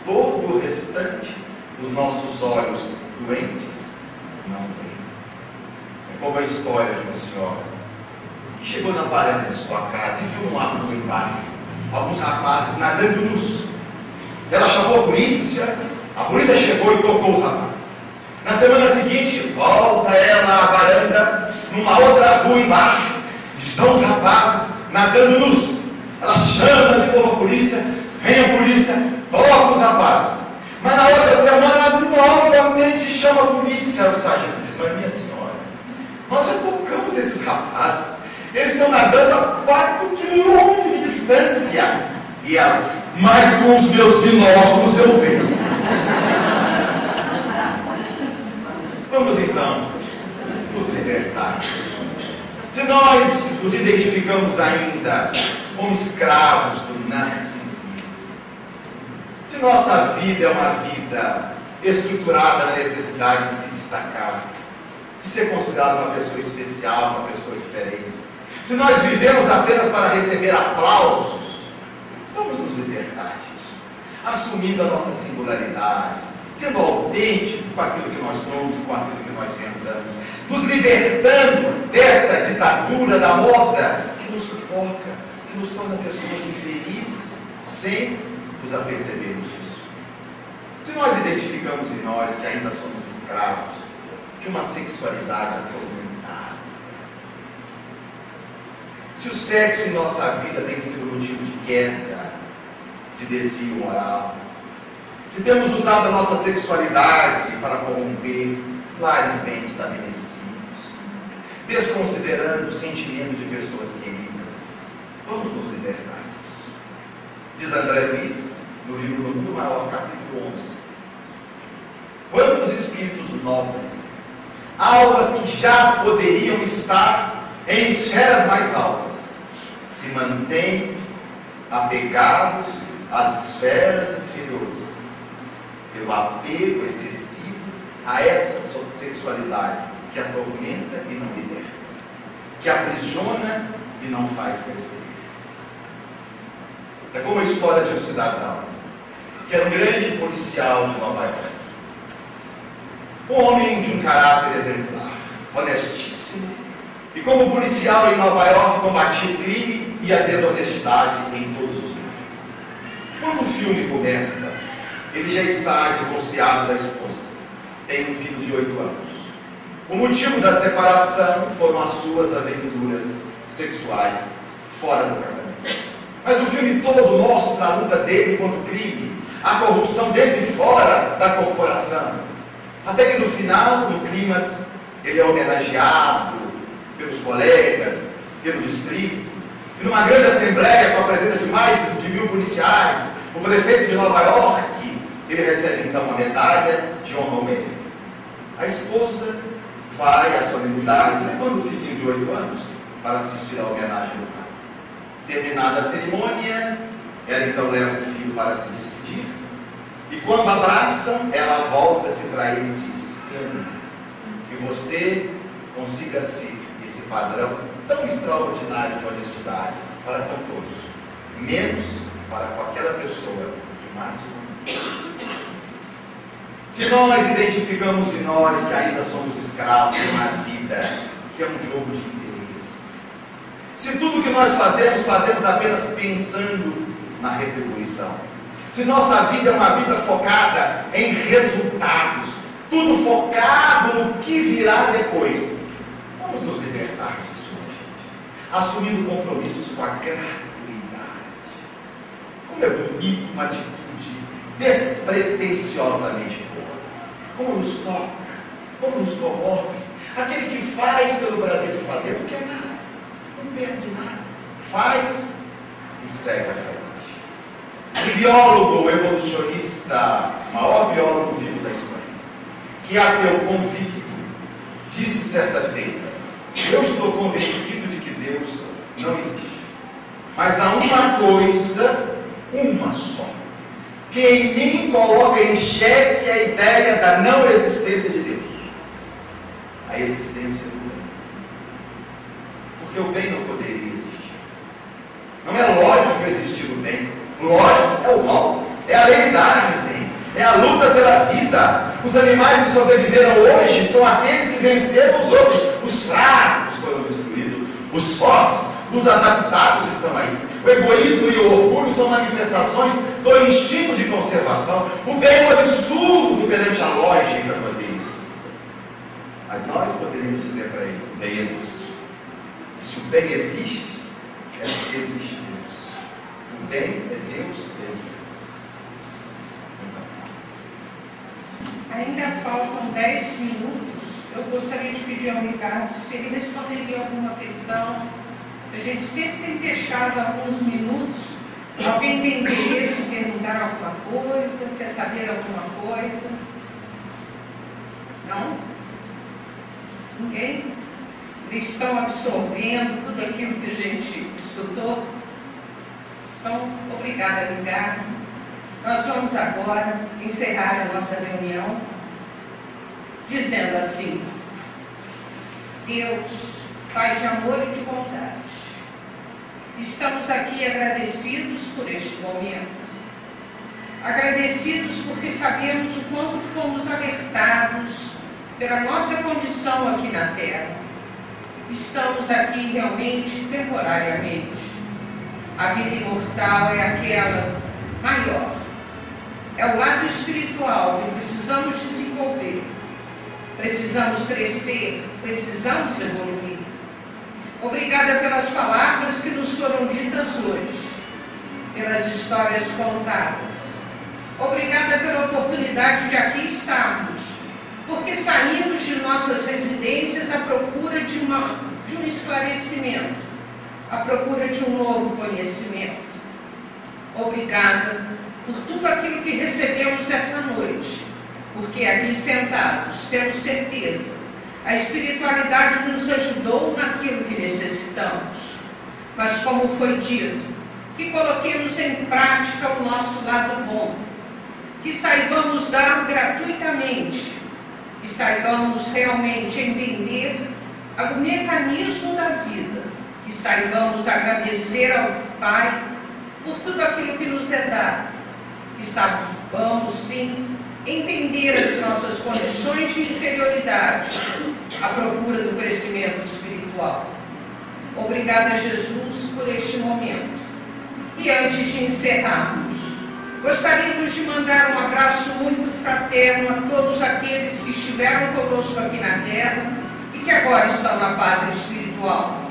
Todo o restante, os nossos olhos doentes, não veem. É como a história de uma senhora que chegou na varanda de sua casa e viu uma rua embaixo, alguns rapazes nadando nus. Ela chamou a polícia chegou e tocou os rapazes. Na semana seguinte, volta ela à varanda, numa outra rua embaixo, estão os rapazes nadando nus. Ela chama de novo a polícia, vem a polícia, toca os rapazes. Mas na outra semana, novamente chama a polícia. O sargento diz: mas minha senhora, nós já tocamos esses rapazes, eles estão nadando a 4 quilômetros de distância. E ela: mas com os meus binóculos eu vejo. Vamos então nos libertar. Se nós nos identificamos ainda como escravos do narcisismo, se nossa vida é uma vida estruturada na necessidade de se destacar, de ser considerado uma pessoa especial, uma pessoa diferente, se nós vivemos apenas para receber aplausos, vamos nos libertar disso, assumindo a nossa singularidade, sendo autêntico com aquilo que nós somos, com aquilo que nós pensamos, nos libertando dessa ditadura da moda que nos sufoca, que nos torna pessoas infelizes, sem nos apercebermos disso. Se nós identificamos em nós que ainda somos escravos de uma sexualidade atormentada, se o sexo em nossa vida tem sido motivo de queda, de desvio moral, se temos usado a nossa sexualidade para corromper lares bem estabelecidos, desconsiderando o sentimento de pessoas queridas, vamos nos libertar disso. Diz André Luiz, no livro No Mundo Maior, capítulo 11: quantos espíritos nobres, almas que já poderiam estar em esferas mais altas, se mantêm apegados às esferas inferiores, pelo apego excessivo a essa sexualidade que atormenta e não liberta, que aprisiona e não faz crescer. É como a história de um cidadão que era um grande policial de Nova York, um homem de um caráter exemplar, honestíssimo, e como policial em Nova York combatia o crime e a desonestidade em todos os níveis. Quando o filme começa, ele já está divorciado da esposa, tem um filho de 8 anos. O motivo da separação foram as suas aventuras sexuais fora do casamento. Mas o filme todo mostra a luta dele contra o crime, a corrupção dentro e fora da corporação. Até que no final, no clímax, ele é homenageado pelos colegas, pelo distrito, e numa grande assembleia com a presença de mais de 1000 policiais, o prefeito de Nova York, ele recebe então uma medalha de honra ao mérito. A esposa vai à solenidade, levando o filhinho de 8 anos para assistir à homenagem do pai. Terminada a cerimônia, ela então leva o filho para se despedir, e quando abraçam, ela volta-se para ele e diz: eu amo, que você consiga ser esse padrão tão extraordinário de honestidade para com todos, menos para com aquela pessoa que mais o ama. Se nós identificamos em nós que ainda somos escravos de uma vida que é um jogo de interesses, se tudo que nós fazemos, fazemos apenas pensando na retribuição, se nossa vida é uma vida focada em resultados, tudo focado no que virá depois, vamos nos libertar disso hoje, assumindo compromissos com a gratuidade. Como é bonito uma atitude despretensiosamente boa, como nos toca, como nos comove. Aquele que faz pelo prazer de fazer, não quer nada, não perde nada, faz e segue à frente. O biólogo evolucionista, maior biólogo vivo da Espanha, que ateu convicto, disse certa feita: eu estou convencido de que Deus não existe, mas há uma coisa, uma só, que em mim coloca em xeque a ideia da não existência de Deus: a existência do bem. Porque o bem não poderia existir. Não é lógico existir o bem. Lógico é o mal. É a lealdade, bem. É a luta pela vida. Os animais que sobreviveram hoje são aqueles que venceram os outros. Os fracos foram destruídos. Os fortes, os adaptados estão aí. O egoísmo e o orgulho são manifestações do instinto de conservação. O bem é um absurdo perante a lógica do Deus. Mas nós poderíamos dizer para ele: o bem existe. E se o bem existe, é porque existe Deus. O bem é Deus dentro de nós. Ainda faltam 10 minutos. Eu gostaria de pedir ao Ricardo se ele responderia alguma questão. A gente sempre tem deixado alguns minutos. Alguém tem interesse em perguntar alguma coisa, quer saber alguma coisa? Não? Ninguém? Eles estão absorvendo tudo aquilo que a gente estudou? Então, obrigada, Ricardo. Nós vamos agora encerrar a nossa reunião dizendo assim: Deus, Pai de amor e de bondade, estamos aqui agradecidos por este momento, agradecidos porque sabemos o quanto fomos alertados pela nossa condição aqui na Terra. Estamos aqui realmente temporariamente. A vida imortal é aquela maior. É o lado espiritual que precisamos desenvolver. Precisamos crescer, precisamos evoluir. Obrigada pelas palavras que nos foram ditas hoje, pelas histórias contadas. Obrigada pela oportunidade de aqui estarmos, porque saímos de nossas residências à procura de um esclarecimento, à procura de um novo conhecimento. Obrigada por tudo aquilo que recebemos essa noite, porque aqui sentados temos certeza, a espiritualidade nos ajudou naquilo que necessitamos, mas como foi dito, que coloquemos em prática o nosso lado bom, que saibamos dar gratuitamente, que saibamos realmente entender o mecanismo da vida, que saibamos agradecer ao Pai por tudo aquilo que nos é dado, que saibamos sim entender as nossas condições de inferioridade à procura do crescimento espiritual. Obrigada, Jesus, por este momento. E antes de encerrarmos, gostaríamos de mandar um abraço muito fraterno a todos aqueles que estiveram conosco aqui na Terra e que agora estão na pátria espiritual,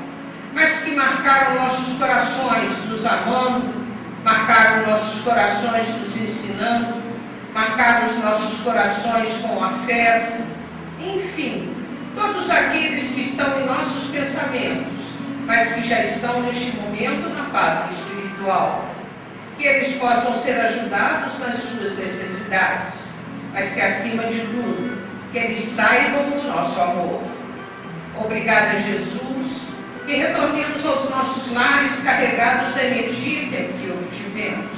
mas que marcaram nossos corações nos amando, marcaram nossos corações nos ensinando, marcaram os nossos corações com afeto, enfim, todos aqueles que estão em nossos pensamentos, mas que já estão neste momento na pátria espiritual. Que eles possam ser ajudados nas suas necessidades, mas que acima de tudo, que eles saibam do nosso amor. Obrigada, Jesus, que retornemos aos nossos lares carregados da energia que aqui obtivemos.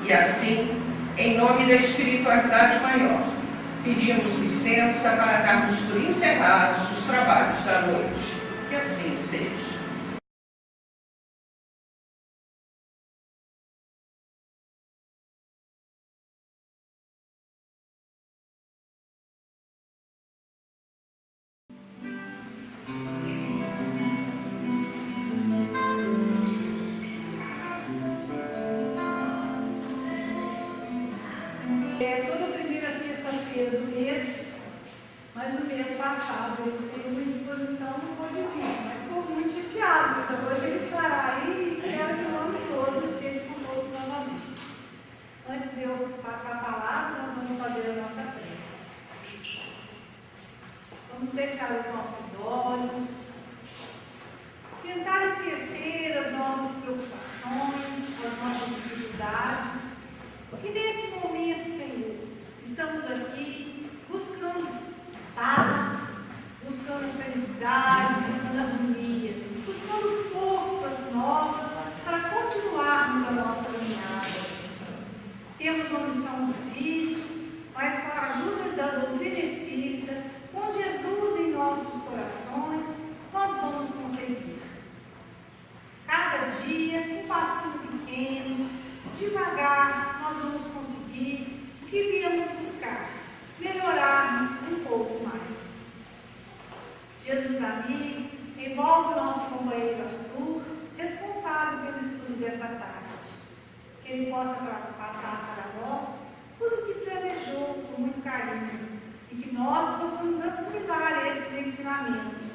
E assim, em nome da espiritualidade maior, pedimos licença para darmos por encerrados os trabalhos da noite. Que assim seja. Toda primeira sexta-feira do mês, mas no mês passado ele teve uma exposição, não pôde vir, mas ficou muito chateado, mas hoje ele estará aí e espero que o ano todo esteja conosco novamente. Antes de eu passar a palavra, nós vamos fazer a nossa prece. Vamos fechar os nossos olhos, tentar esquecer as nossas preocupações, as nossas dificuldades, porque nesse momento, Senhor, estamos aqui buscando paz, buscando felicidade, buscando harmonia, buscando forças novas para continuarmos a nossa caminhada. Temos uma missão difícil, mas com a ajuda da doutrina espírita, com Jesus em nossos corações, nós vamos conseguir. Cada dia, um passinho pequeno, devagar, nós vamos conseguir o que viemos buscar, melhorarmos um pouco mais. Jesus amigo, envolve o nosso companheiro Arthur, responsável pelo estudo desta tarde. Que ele possa passar para nós tudo o que planejou com muito carinho e que nós possamos assimilar esses ensinamentos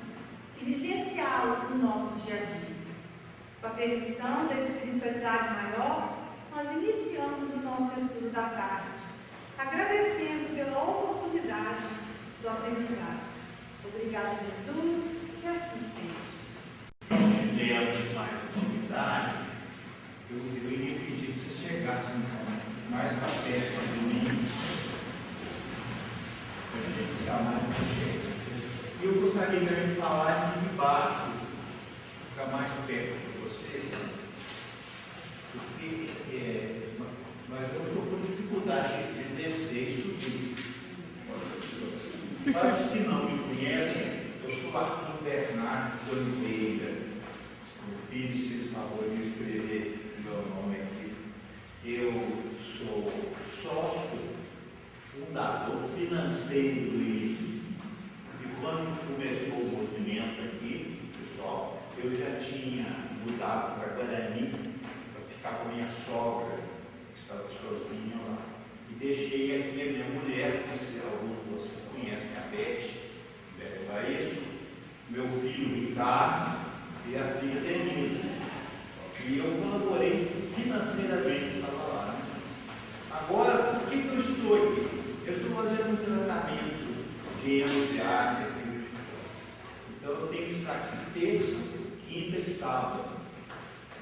e vivenciá-los no nosso dia a dia. Com a permissão da espiritualidade maior, nós iniciamos o nosso estudo da tarde, agradecendo pela oportunidade do aprendizado. Obrigada, Jesus, e assim seja. Nós tivemos mais atividade, eu iria pedir que vocês chegassem mais para perto de mim, para a gente ficar mais perto. Eu gostaria também de falar de baixo, ficar mais perto de vocês, porque mas eu estou com dificuldade de descer e subir. Para os que não me conhecem, eu sou Arthur Bernardo de Oliveira. O Pires fez o favor de escrever meu nome aqui. Eu sou sócio, fundador financeiro do IFE. E quando começou o movimento aqui, pessoal, eu já tinha mudado para Guarani para ficar com a minha sogra, que estava sozinha lá. E deixei aqui a minha mulher, que alguns de vocês conhecem, a Beth Baesso, meu filho Ricardo e a filha Denise. E eu colaborei financeiramente para lá. Agora, por que eu estou aqui? Eu estou fazendo um tratamento de hemodiálise. Então eu tenho que estar aqui terça, quinta e sábado.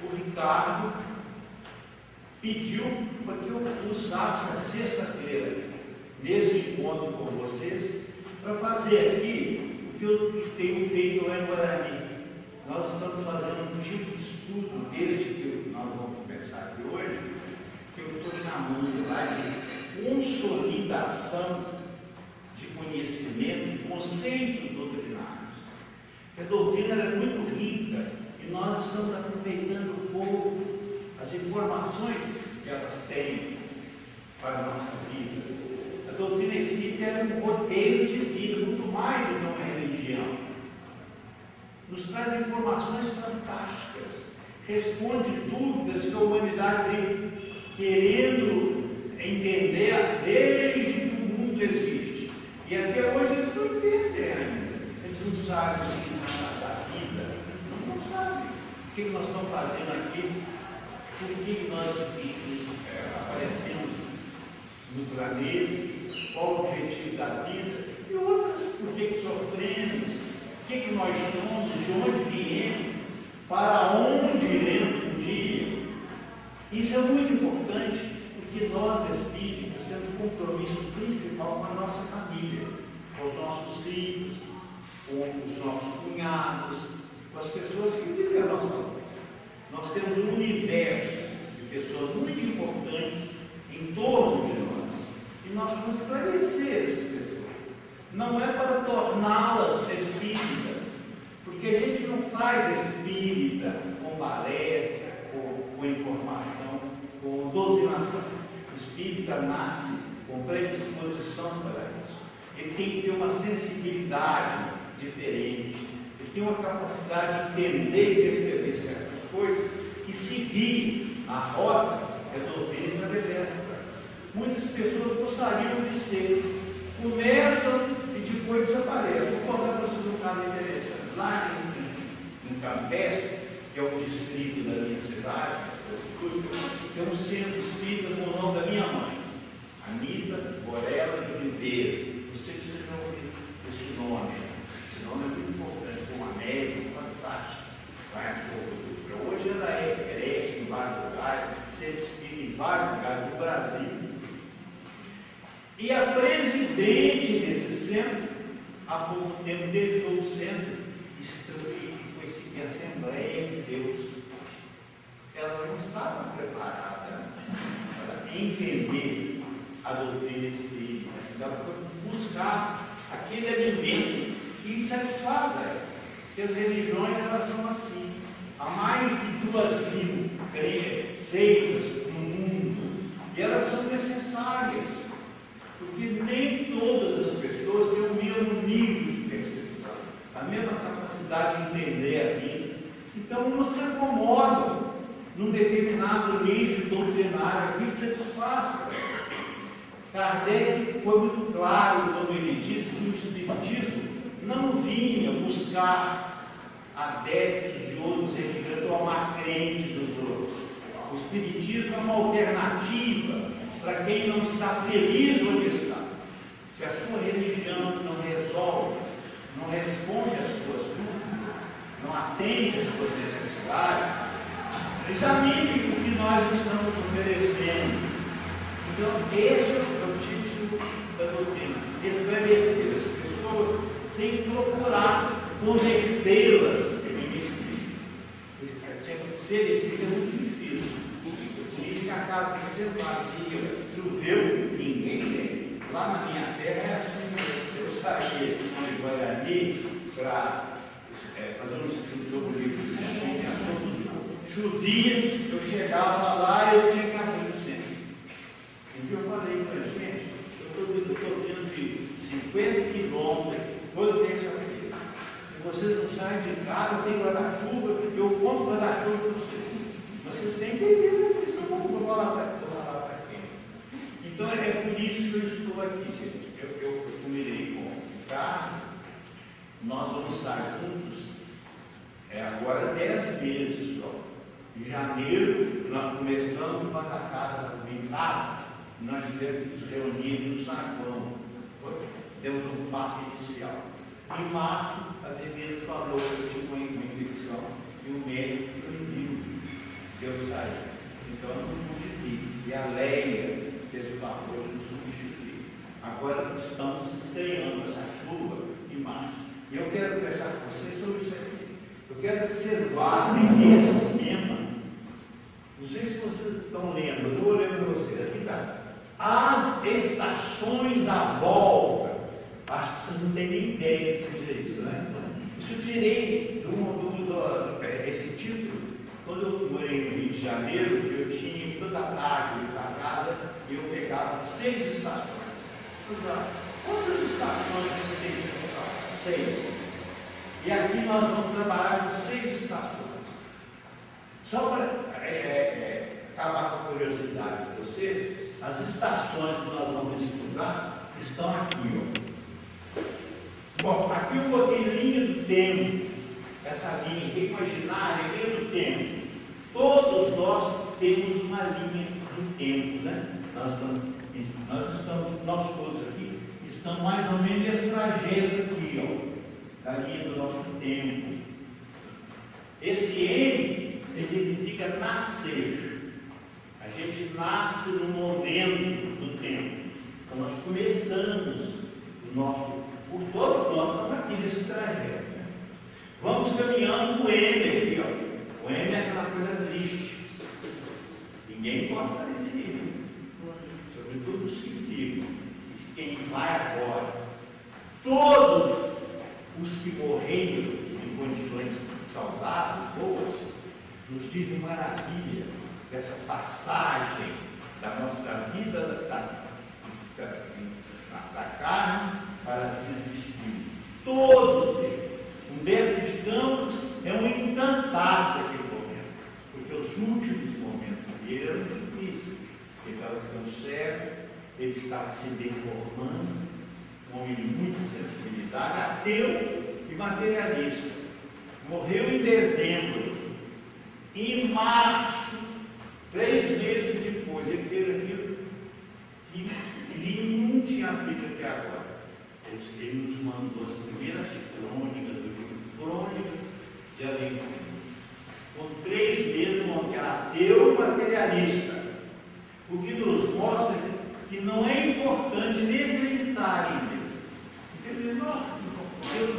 O Ricardo pediu para que eu usasse a sexta-feira, nesse encontro com vocês, para fazer aqui o que eu tenho feito lá em Guarani. Nós estamos fazendo um tipo de estudo desse que nós vamos conversar aqui hoje, que eu estou chamando lá de consolidação de conhecimento, de conceitos doutrinários. A doutrina é muito rica e nós estamos aproveitando um pouco as informações que elas têm para a nossa vida. A doutrina espírita é um roteiro de vida, muito mais do que uma religião. Nos traz informações fantásticas, responde dúvidas que a humanidade vem querendo entender desde que o mundo existe. E até hoje eles não entendem ainda. Eles não sabem o significado da vida, não sabem o que nós estamos fazendo aqui, por que nós aparecemos no planeta, qual o objetivo da vida, e outras, por que sofremos, o que nós somos, de onde viemos, para onde iremos um dia. Isso é muito importante, porque nós espíritas temos um compromisso principal com a nossa família, com os nossos filhos, com os nossos cunhados, com as pessoas que vivem a nossa vida. Nós temos um universo de pessoas muito importantes em torno de nós. E nós vamos esclarecer essas pessoas. Não é para torná-las espíritas, porque a gente não faz espírita com palestra, com informação, com doutrinação. O espírita nasce com predisposição para isso. Ele tem que ter uma sensibilidade diferente. Ele tem uma capacidade de entender e perceber certas coisas e seguir a rota que a doutrina estabelece. muitas pessoas gostariam de ser. Começam e depois desaparecem. Vou contar para vocês um caso interessante. Lá em Campestre, que é o distrito da minha cidade, tem um centro espírita com o nome da minha mãe, Anita Borella de Oliveira. Não sei se vocês já ouviram esse nome. Esse nome é muito importante, é uma médica fantástica. Hoje ela é creche em vários lugares, centro espírita em vários lugares do Brasil. E a presidente desse centro, há pouco tempo, deixou o centro e foi seguir a Assembleia de Deus. Ela não estava preparada para entender a doutrina espírita. Ela foi buscar aquele alimento que satisfaz ela. Porque as religiões, elas são assim. Há mais de 2.000 seitas no mundo. E elas são necessárias. Porque nem todas as pessoas têm o mesmo nível de percepção, a mesma capacidade de entender a vida. Então, umas se acomodam num determinado nicho doutrinário, aquilo que satisfaz. Kardec foi muito claro quando ele disse que o Espiritismo não vinha buscar adeptos de outras religiões, tomar crente dos outros. O Espiritismo é uma alternativa para quem não está feliz onde está. Se a sua religião não resolve, não responde às suas dúvidas, não atende às suas necessidades, examine o que nós estamos oferecendo. Então, esse é o objetivo da doutrina: esclarecer as pessoas sem procurar convertê-las em espírito. Ser espírito é muito difícil. Diz que a casa que você fazia, choveu, ninguém vem. Lá na minha terra é assim. Eu saía de Guarani para fazer um estudo sobre o livro. Chovia, eu chegava lá e eu tinha que abrir o centro. Um dia eu falei para a gente, eu estou vindo de 50 quilômetros toda terça-feira. E vocês não saem de casa, tem guarda-chuva, eu compro guarda-chuva para vocês. Vocês têm que entender isso, eu não vou falar para quem. Então é por isso que eu estou aqui, gente. Eu combinei com o carro, nós vamos estar juntos agora 10 meses só. Em janeiro, nós começamos com a casa da comunidade, nós tivemos que nos reunir no saguão. Demos um passo inicial. Em março, a Denise falou que eu tinha uma infecção e o médico proibiu que eu saísse. Então eu não pude vir. E a Leia fez o favor de nos substituir. Agora estamos estreando essa chuva em março. E eu quero conversar com vocês sobre isso aqui. Eu quero que vocês guardem esse esquema. Não sei se vocês estão lendo, eu vou ler para vocês. Aqui está. As estações da volta. Acho que vocês não têm nem ideia de que seja isso, né? Isso eu tirei esse título quando eu morei no Rio de Janeiro, eu tinha toda a tarde para casa e eu pegava 6 estações. Quantas estações você tem que comprar? 6. E aqui nós vamos trabalhar com 6 estações. Só para acabar com a curiosidade de vocês, as estações que nós vamos estudar estão aqui. Ó. Bom, aqui eu botei linha do tempo, essa linha imaginária, linha do tempo. Todos nós temos uma linha do tempo, né? Nós todos aqui estamos mais ou menos nesse trajeto aqui, ó, da linha do nosso tempo. Esse N significa nascer. A gente nasce no momento do tempo. Então nós começamos o nosso. Por todos nós estamos aqui nesse trajeto. Né? Vamos caminhando com o M aqui, ó. O M é aquela coisa triste. Ninguém gosta desse livro. Sobretudo os que ficam. Quem vai agora. Todos os que morreram em condições saudáveis, boas, nos dizem maravilha dessa passagem da nossa vida da carne para a vida do Espírito. Todos eles. Humberto de Campos é um encantado daquele momento, porque os últimos momentos dele eram difíceis. Ele estava ficando cego, sociedade ateu e materialista. Morreu em dezembro. Em março, 3 meses depois, ele fez aquilo que nenhum tinha feito até agora. Ele nos mandou as primeiras crônicas do livro Crônicas de Alegria. Com 3 meses, um que era ateu e materialista. O que nos mostra que não é importante nem acreditar em Deus. Porque Deus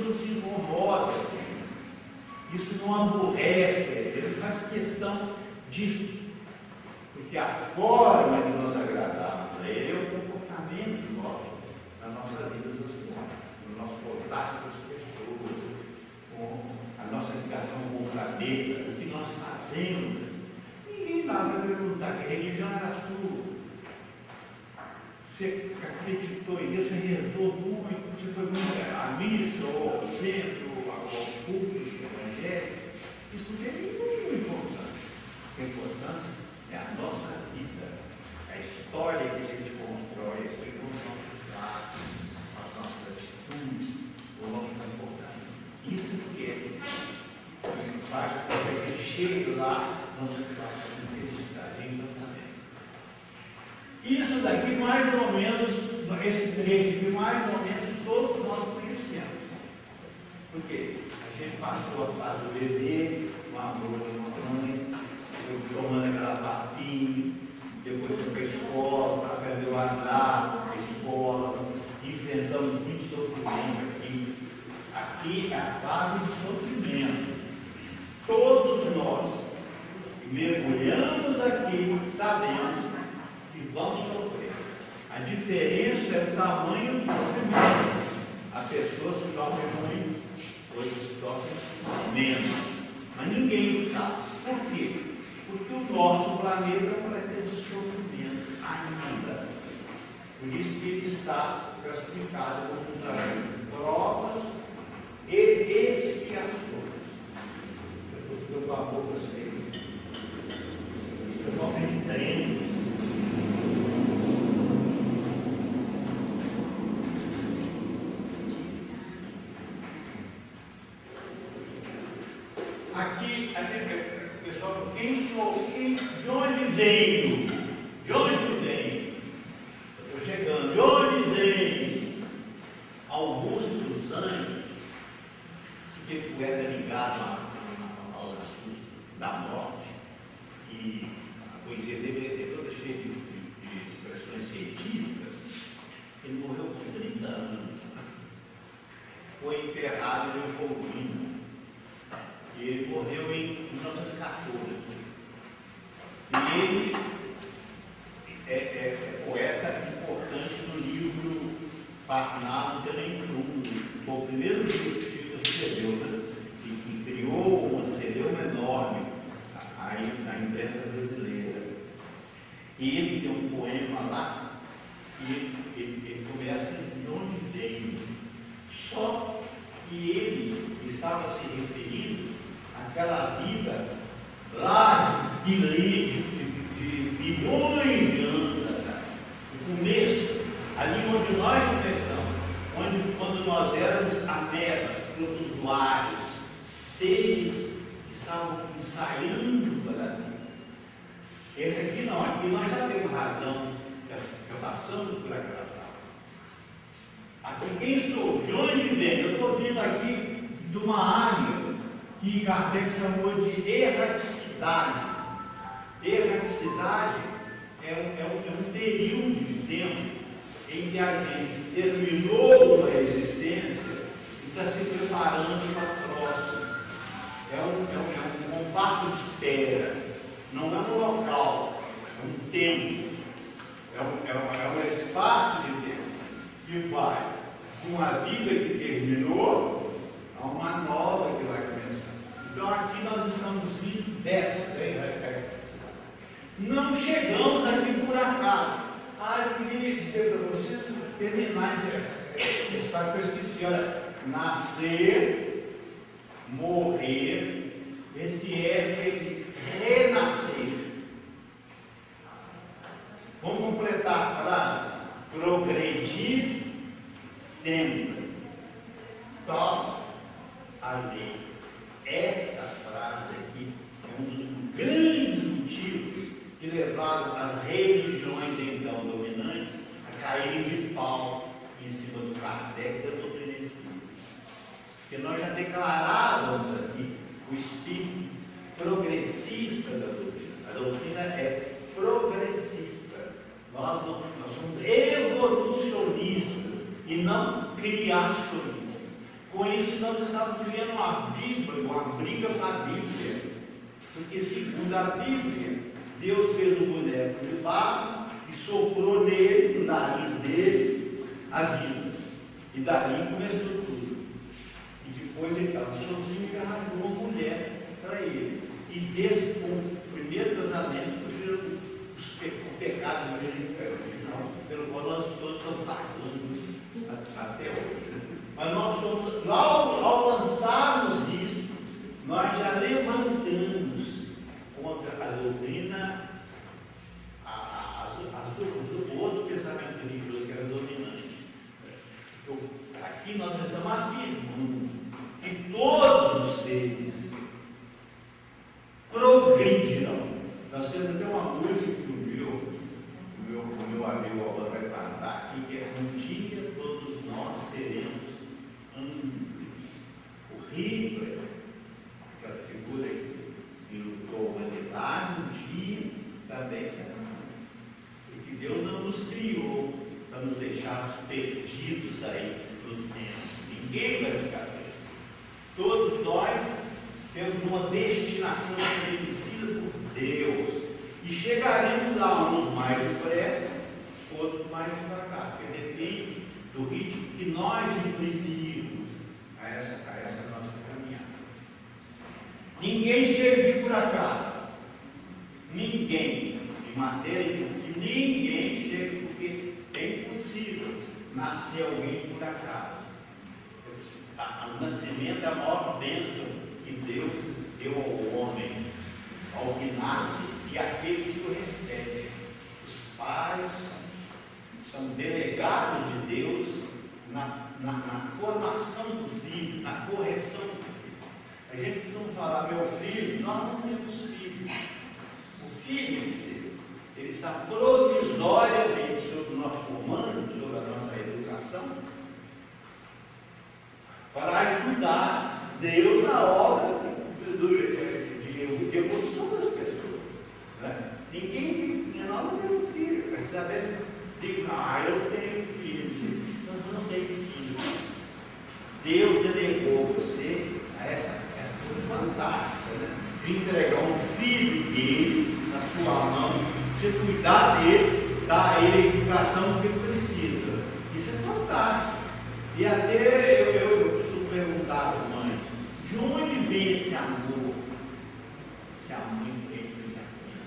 não se incomoda. Isso não aborrece. Ele faz questão disso. Porque a forma de nos agradarmos a Ele é o comportamento nosso na nossa vida social, no nosso contato com as pessoas, com a nossa ligação com o planeta, o que nós fazemos. Ninguém vai perguntar que a religião era sua. Você acreditou em Deus, você rezou muito, você foi muito à missa, ou ao centro, aos cultos evangélicos. Isso não tem nenhuma importância. A importância é a nossa vida, a história que a gente constrói aqui com os nossos atos, com as nossas atitudes, o nosso comportamento. Isso que é a gente faz com que a gente chegue lá na situação de felicidade e encantamento. Isso daqui, mais ou menos, esse trecho aqui, mais ou menos, todos nós conhecemos. Por quê? A gente passou a fase do bebê, com a amor da mamãe, tomando aquela papinha, depois foi para a escola, para aprender o azar, a escola, enfrentamos muito sofrimento aqui. Aqui é a fase de sofrimento. Todos nós mergulhamos aqui, sabemos que vamos sofrer. A diferença é o tamanho do sofrimento. A pessoa sofre muito, outros sofrem menos. Mas ninguém está. Por quê? Porque o nosso planeta é um planeta de sofrimento ainda. Por isso que ele está classificado como provas e expiações. Eu estou com a boca cheia. Eu só tenho treino. Aqui, pessoal, quem sou? De onde venho? De onde venho? Estou chegando. De onde venho? Augusto dos Anjos, que é poeta ligado ao assunto da morte, e a poesia dele é toda cheia de expressões científicas. Ele morreu com 30 anos. Foi enterrado em Leopoldina. E ele morreu em 1914. E ele é poeta importante no livro Parnassus de Lentum. Foi o primeiro livro que escreveu, né? E criou uma celeuma enorme aí na imprensa brasileira. E ele tem um poema lá, e ele começa de onde veio. Só que ele estava se referindo àquela vida lá de bilhões de anos atrás. O começo, ali onde nós começamos, quando nós éramos amebas, protozoários, seres que estavam ensaiando para a vida. Esse aqui não, aqui nós já temos razão, já passamos por aquela fase. Aqui quem sou? De onde vem? Eu estou vindo aqui de uma área que Kardec chamou de erraticidade. Erraticidade é um período de tempo em que a gente terminou uma existência e está se preparando para a próxima. É um compasso de espera, não é um local, é um tempo, é um espaço de tempo que vai com a vida que terminou a uma nova que vai começar. Então aqui nós estamos vindo dessa. Não chegamos aqui por acaso. Eu queria dizer para vocês, terminar essa história que eu esqueci. Olha, nascer, morrer, esse R de renascer. Vamos completar a frase? Progredir sempre. tal a lei. Esta frase aqui é um dos grandes motivos que levaram as religiões então dominantes a caírem de pau em cima do Kardec da doutrina espírita. Porque nós já declarávamos aqui o espírito progressista da doutrina. A doutrina é progressista. Nós somos evolucionistas e não criacionistas. Com isso, nós estamos criando uma briga com a Bíblia. Porque, segundo a Bíblia, Deus fez um boneco de barro e soprou nele, no nariz dele, a vida. E dali começou tudo. E depois ele estava sozinho e arranjou uma mulher para ele. E desse primeiro casamento surgiram o pecado original, pelo qual nós todos somos pagando até hoje. Mas nós somos, ao lançarmos isso, nós já levantamos contra a doutrina, o outro pensamento religioso que era dominante. Então, aqui nós estamos afirmando que todos os seres progredirão. Nós temos até uma música que o meu amigo Alba vai cantar aqui, que é um dia todos nós seremos o Hitler, aquela figura que lutou a humanidade, um dia também será. E que Deus não nos criou para nos deixarmos perdidos aí no tempo. Ninguém vai ficar perdido. Todos nós temos uma destinação estabelecida por Deus. E chegaremos lá, uns mais depressa, outros mais devagar, porque depende do ritmo que nós imprimimos a essa nossa caminhada. Ninguém chega aqui por acaso. Ninguém, em matéria de ninguém chega, porque é impossível nascer alguém por acaso. O nascimento é a maior bênção que Deus deu ao homem, ao que nasce e àqueles que o recebem. Os pais são delegados de Deus na formação do filho, na correção do filho. A gente costuma falar, meu filho, nós não temos filho. O filho de Deus, ele está provisoriamente sob o nosso comando, sobre a nossa educação, para ajudar Deus na obra de evolução das pessoas. Né? Ninguém tem, nós não temos filho. A Isabel diz, eu tenho filho. Nós não temos filho. Deus delegou você a essa coisa fantástica, né? De entregar um filho dele na sua mão, você cuidar dele, dar a ele a educação que ele precisa. Isso é fantástico. E até eu costumo perguntar às mães, de onde vem esse amor? Se a mãe tem esse amor.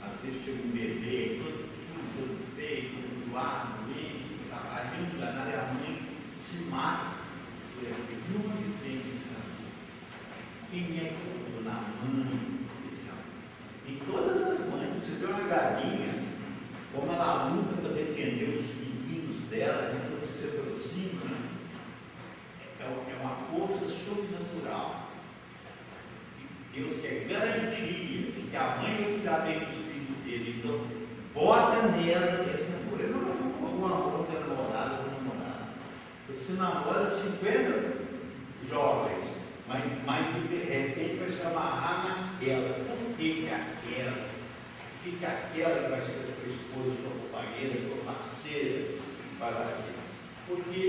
Às vezes chega um bebê, todo sujo, todo feio, todo zoado, doente, trabalhando, danado, e a mãe se mata. De onde vem esse amor? Quem é que colocou na mãe desse amor? Em todas as mães, você vê uma galinha, como ela luta para defender os filhinhos dela, né? Quando você se aproxima, né? É uma força sobrenatural. Deus quer garantia de que a mãe vai cuidar bem dos filhos dele. Então, bota nela esse amor. Ele não é como um amor de namorado ou namorada. Você namora 50 jovens, mas de repente vai se amarrar naquela. Por que aquela? Por que aquela vai ser sua esposa, sua companheira, sua parceira para a vida? Porque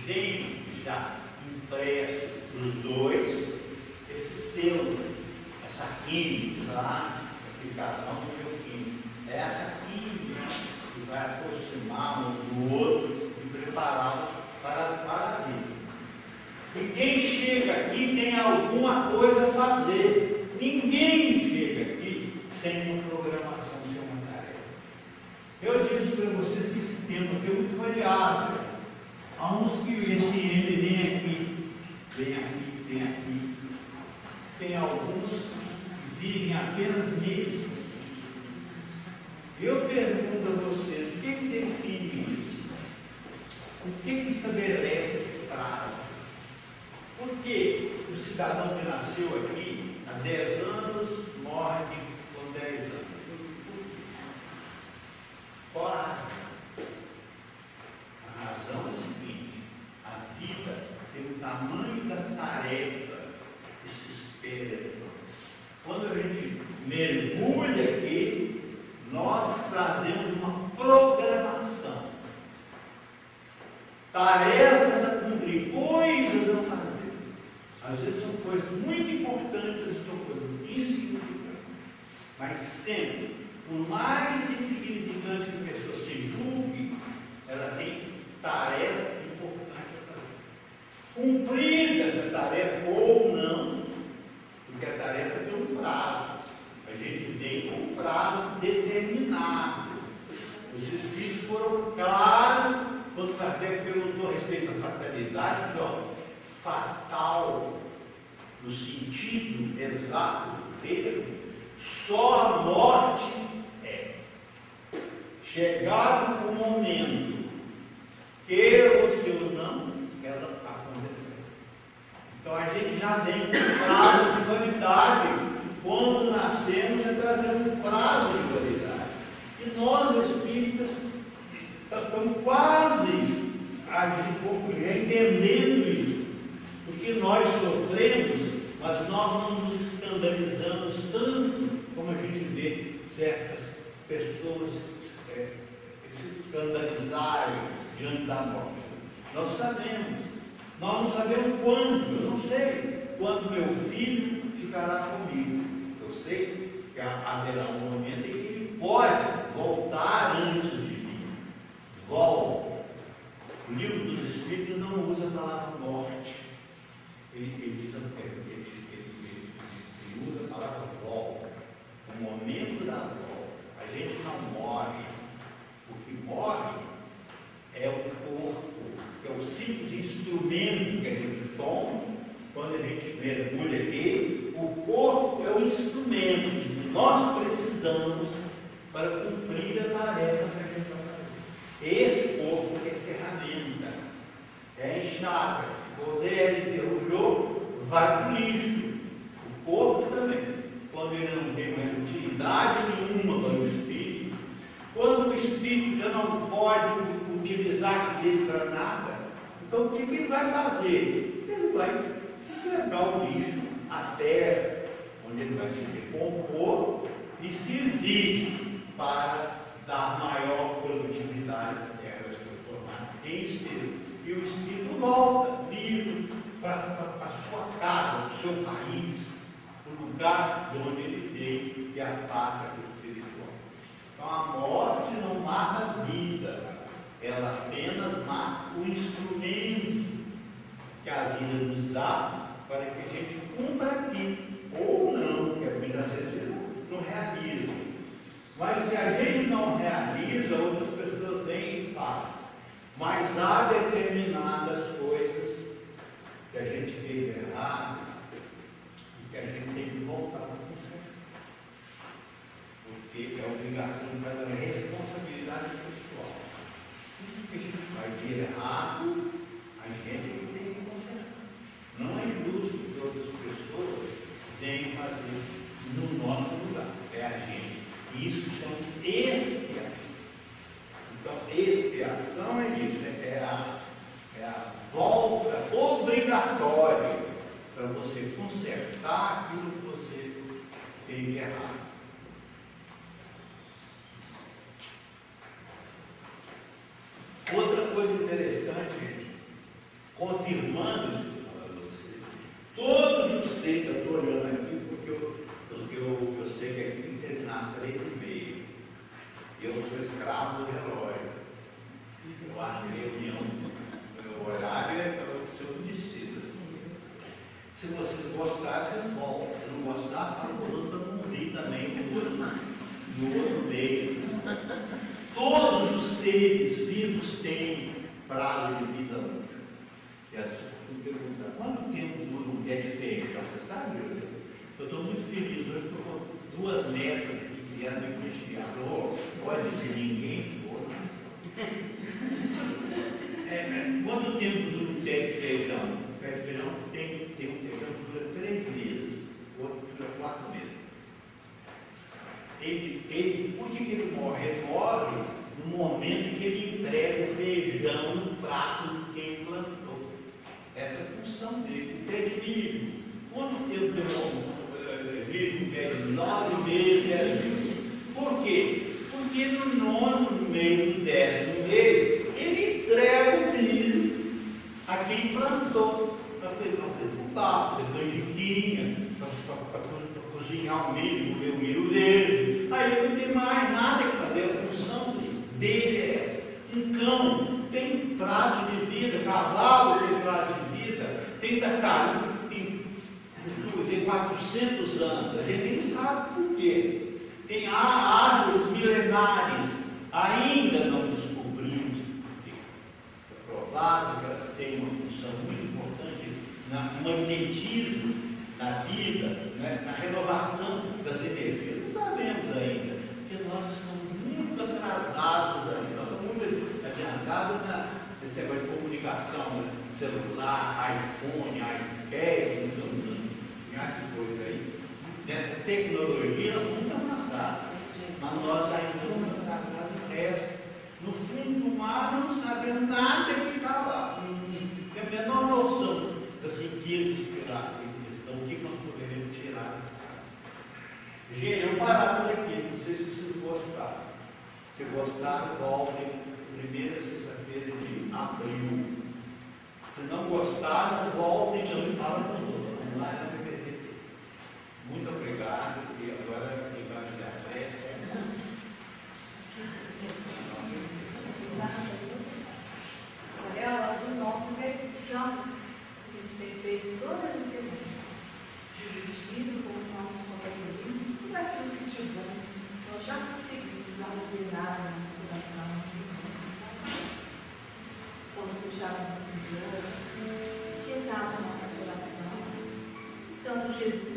vem já impresso nos dois esse selo, essa química lá, que cada um tem o químico. É essa química que vai aproximar um do outro e prepará-los para a vida. E quem chega aqui tem alguma coisa a fazer. Ninguém chega aqui sem uma programação, sem uma tarefa. Eu disse para vocês que esse tempo aqui é muito variável. Há uns que esse M vem aqui, vem aqui, vem aqui. Tem alguns que vivem apenas meses. Eu pergunto a vocês, o que define isso? O que estabelece esse prazo? Porque o cidadão que nasceu aqui há 10 anos morre com 10 anos. Qual a razão? A razão é a seguinte: a vida tem o tamanho da tarefa que se espera. Quando a gente mergulha aqui, nós trazemos uma programação, tarefas a cumprir, coisas a fazer. Às vezes são coisas muito importantes, são coisas insignificantes, mas sempre, por mais insignificante que a pessoa se julgue, ela tem tarefa importante a fazer. Cumprir essa tarefa ou não, porque a tarefa tem um prazo. A gente tem um prazo determinado. Os Espíritos foram claros quando Kardec perguntou a respeito da fatalidade, fatal, no sentido exato do termo, só a morte é. Chegado o momento, queira você ou não, ela aconteceu. Então a gente já tem um prazo de validade. Quando nascemos, já trazemos um prazo de validade. E nós, espíritas, estamos quase entendendo isso. Porque nós sofremos, mas nós não nos escandalizamos tanto como a gente vê certas pessoas se escandalizarem diante da morte. Nós sabemos. Nós não sabemos quando. Eu não sei quando meu filho ficará comigo. Eu sei que haverá um momento em que ele pode voltar antes de mim. Volta. O livro dos Espíritos não usa a palavra morte. Ele usa a palavra volta. O momento da volta. A gente não morre. O que morre é o corpo, que é o simples instrumento que a gente toma quando a gente mergulha aqui. O corpo é o instrumento que nós precisamos para cumprir a tarefa que a gente vai fazer. Esse corpo é ferramenta, é a enxada. Quando ele enferrujou, vai para o lixo. O corpo também. Quando ele não tem mais utilidade nenhuma para o espírito, quando o espírito já não pode utilizar-se dele para nada, então o que ele vai fazer? Ele vai entregar o lixo, a terra, onde ele vai se decompor e servir para dar maior produtividade à terra, se transformar em espírito. E o espírito volta vivo para a sua casa, para o seu país, para o lugar de onde ele veio, que é a pátria espiritual. Então a morte não mata a vida, ela apenas mata o instrumento que a vida nos dá para que a gente cumpra aqui, ou não, que muitas vezes não realiza. Mas se a gente não realiza, outras pessoas vêm e falam. Mas há determinadas coisas que a gente fez errado e que a gente tem que voltar para consertar. Porque é obrigação de cada um, é responsabilidade pessoal. Tudo que a gente faz de errado, a gente tem que consertar. Não é justo que outras pessoas venham fazer no nosso lugar. É a gente. Isso chama expiação. Então, expiação é isso, é a volta obrigatória para você consertar aquilo que você fez errado. Outra coisa interessante, gente, confirmando isso para você, todos os seis, eu estou olhando aqui porque eu sei que aqui terminasse 3h30. Eu sou escravo do relógio. Eu acho que reunião, meu horário é para o seu decida. Se vocês gostarem, vocês voltam. Se não gostar, fala por outro para cumprir também no outro meio. Todos os seres vivos têm prazo de vida útil. E a sua pergunta, quanto tempo dura um pé de feijão? Você sabe? Eu estou muito feliz hoje, estou com 2 netas que vieram me prestigiar. Pode dizer ninguém. Quanto tempo dura um pé de feijão? Um pé de feijão tem um feijão que dura 3 meses, o outro dura 4 meses. Por que ele morre? Ele morre no momento em que ele entrega o feijão no prato de quem plantou. Essa é a função dele, o equilíbrio. Quanto tempo vive um pé de 9 meses? Por quê? Porque no 9º mês, no 10º mês, ele entrega o milho a quem plantou, para fazer fubá, para fazer canjiquinha, para cozinhar o milho, comer o milho dele. Aí ele não tem mais nada que fazer, a função dele é essa. Um cão tem prazo de vida, cavalo tem prazo de vida, tem tartaruga, tem 400 anos, a gente nem sabe por quê. Tem árvores milenares, ainda não descobrimos por quê. É provado que elas têm uma função muito importante no magnetismo da vida, né? Na renovação das energias. Não sabemos ainda, porque nós estamos muito atrasados ainda, nós estamos muito adiantados nesse negócio de comunicação, né? Celular, iPhone, iPad, de coisa aí. Nessa tecnologia nós vamos avançar, mas nós ainda vamos atrasar no resto. No fundo do mar não sabemos nada que está lá, não tem a menor noção das riquezas que lá estão, o que nós poderemos tirar. Gente, eu parar por aqui, não sei se vocês gostaram. Se gostaram, voltem primeira sexta-feira de abril. Se não gostaram, voltem e não me falam com os outros. Vamos lá, não me perder. Muito obrigado, e agora quem vai me dar pressa. Olha, do nosso exercício, a gente tem feito todas as semanas, dividido com os nossos companheiros, tudo aquilo que tiver, nós já conseguimos armazenar no nosso coração, no nosso pensamento. Vamos fechar os nossos olhos, quietar o nosso coração, estando Jesus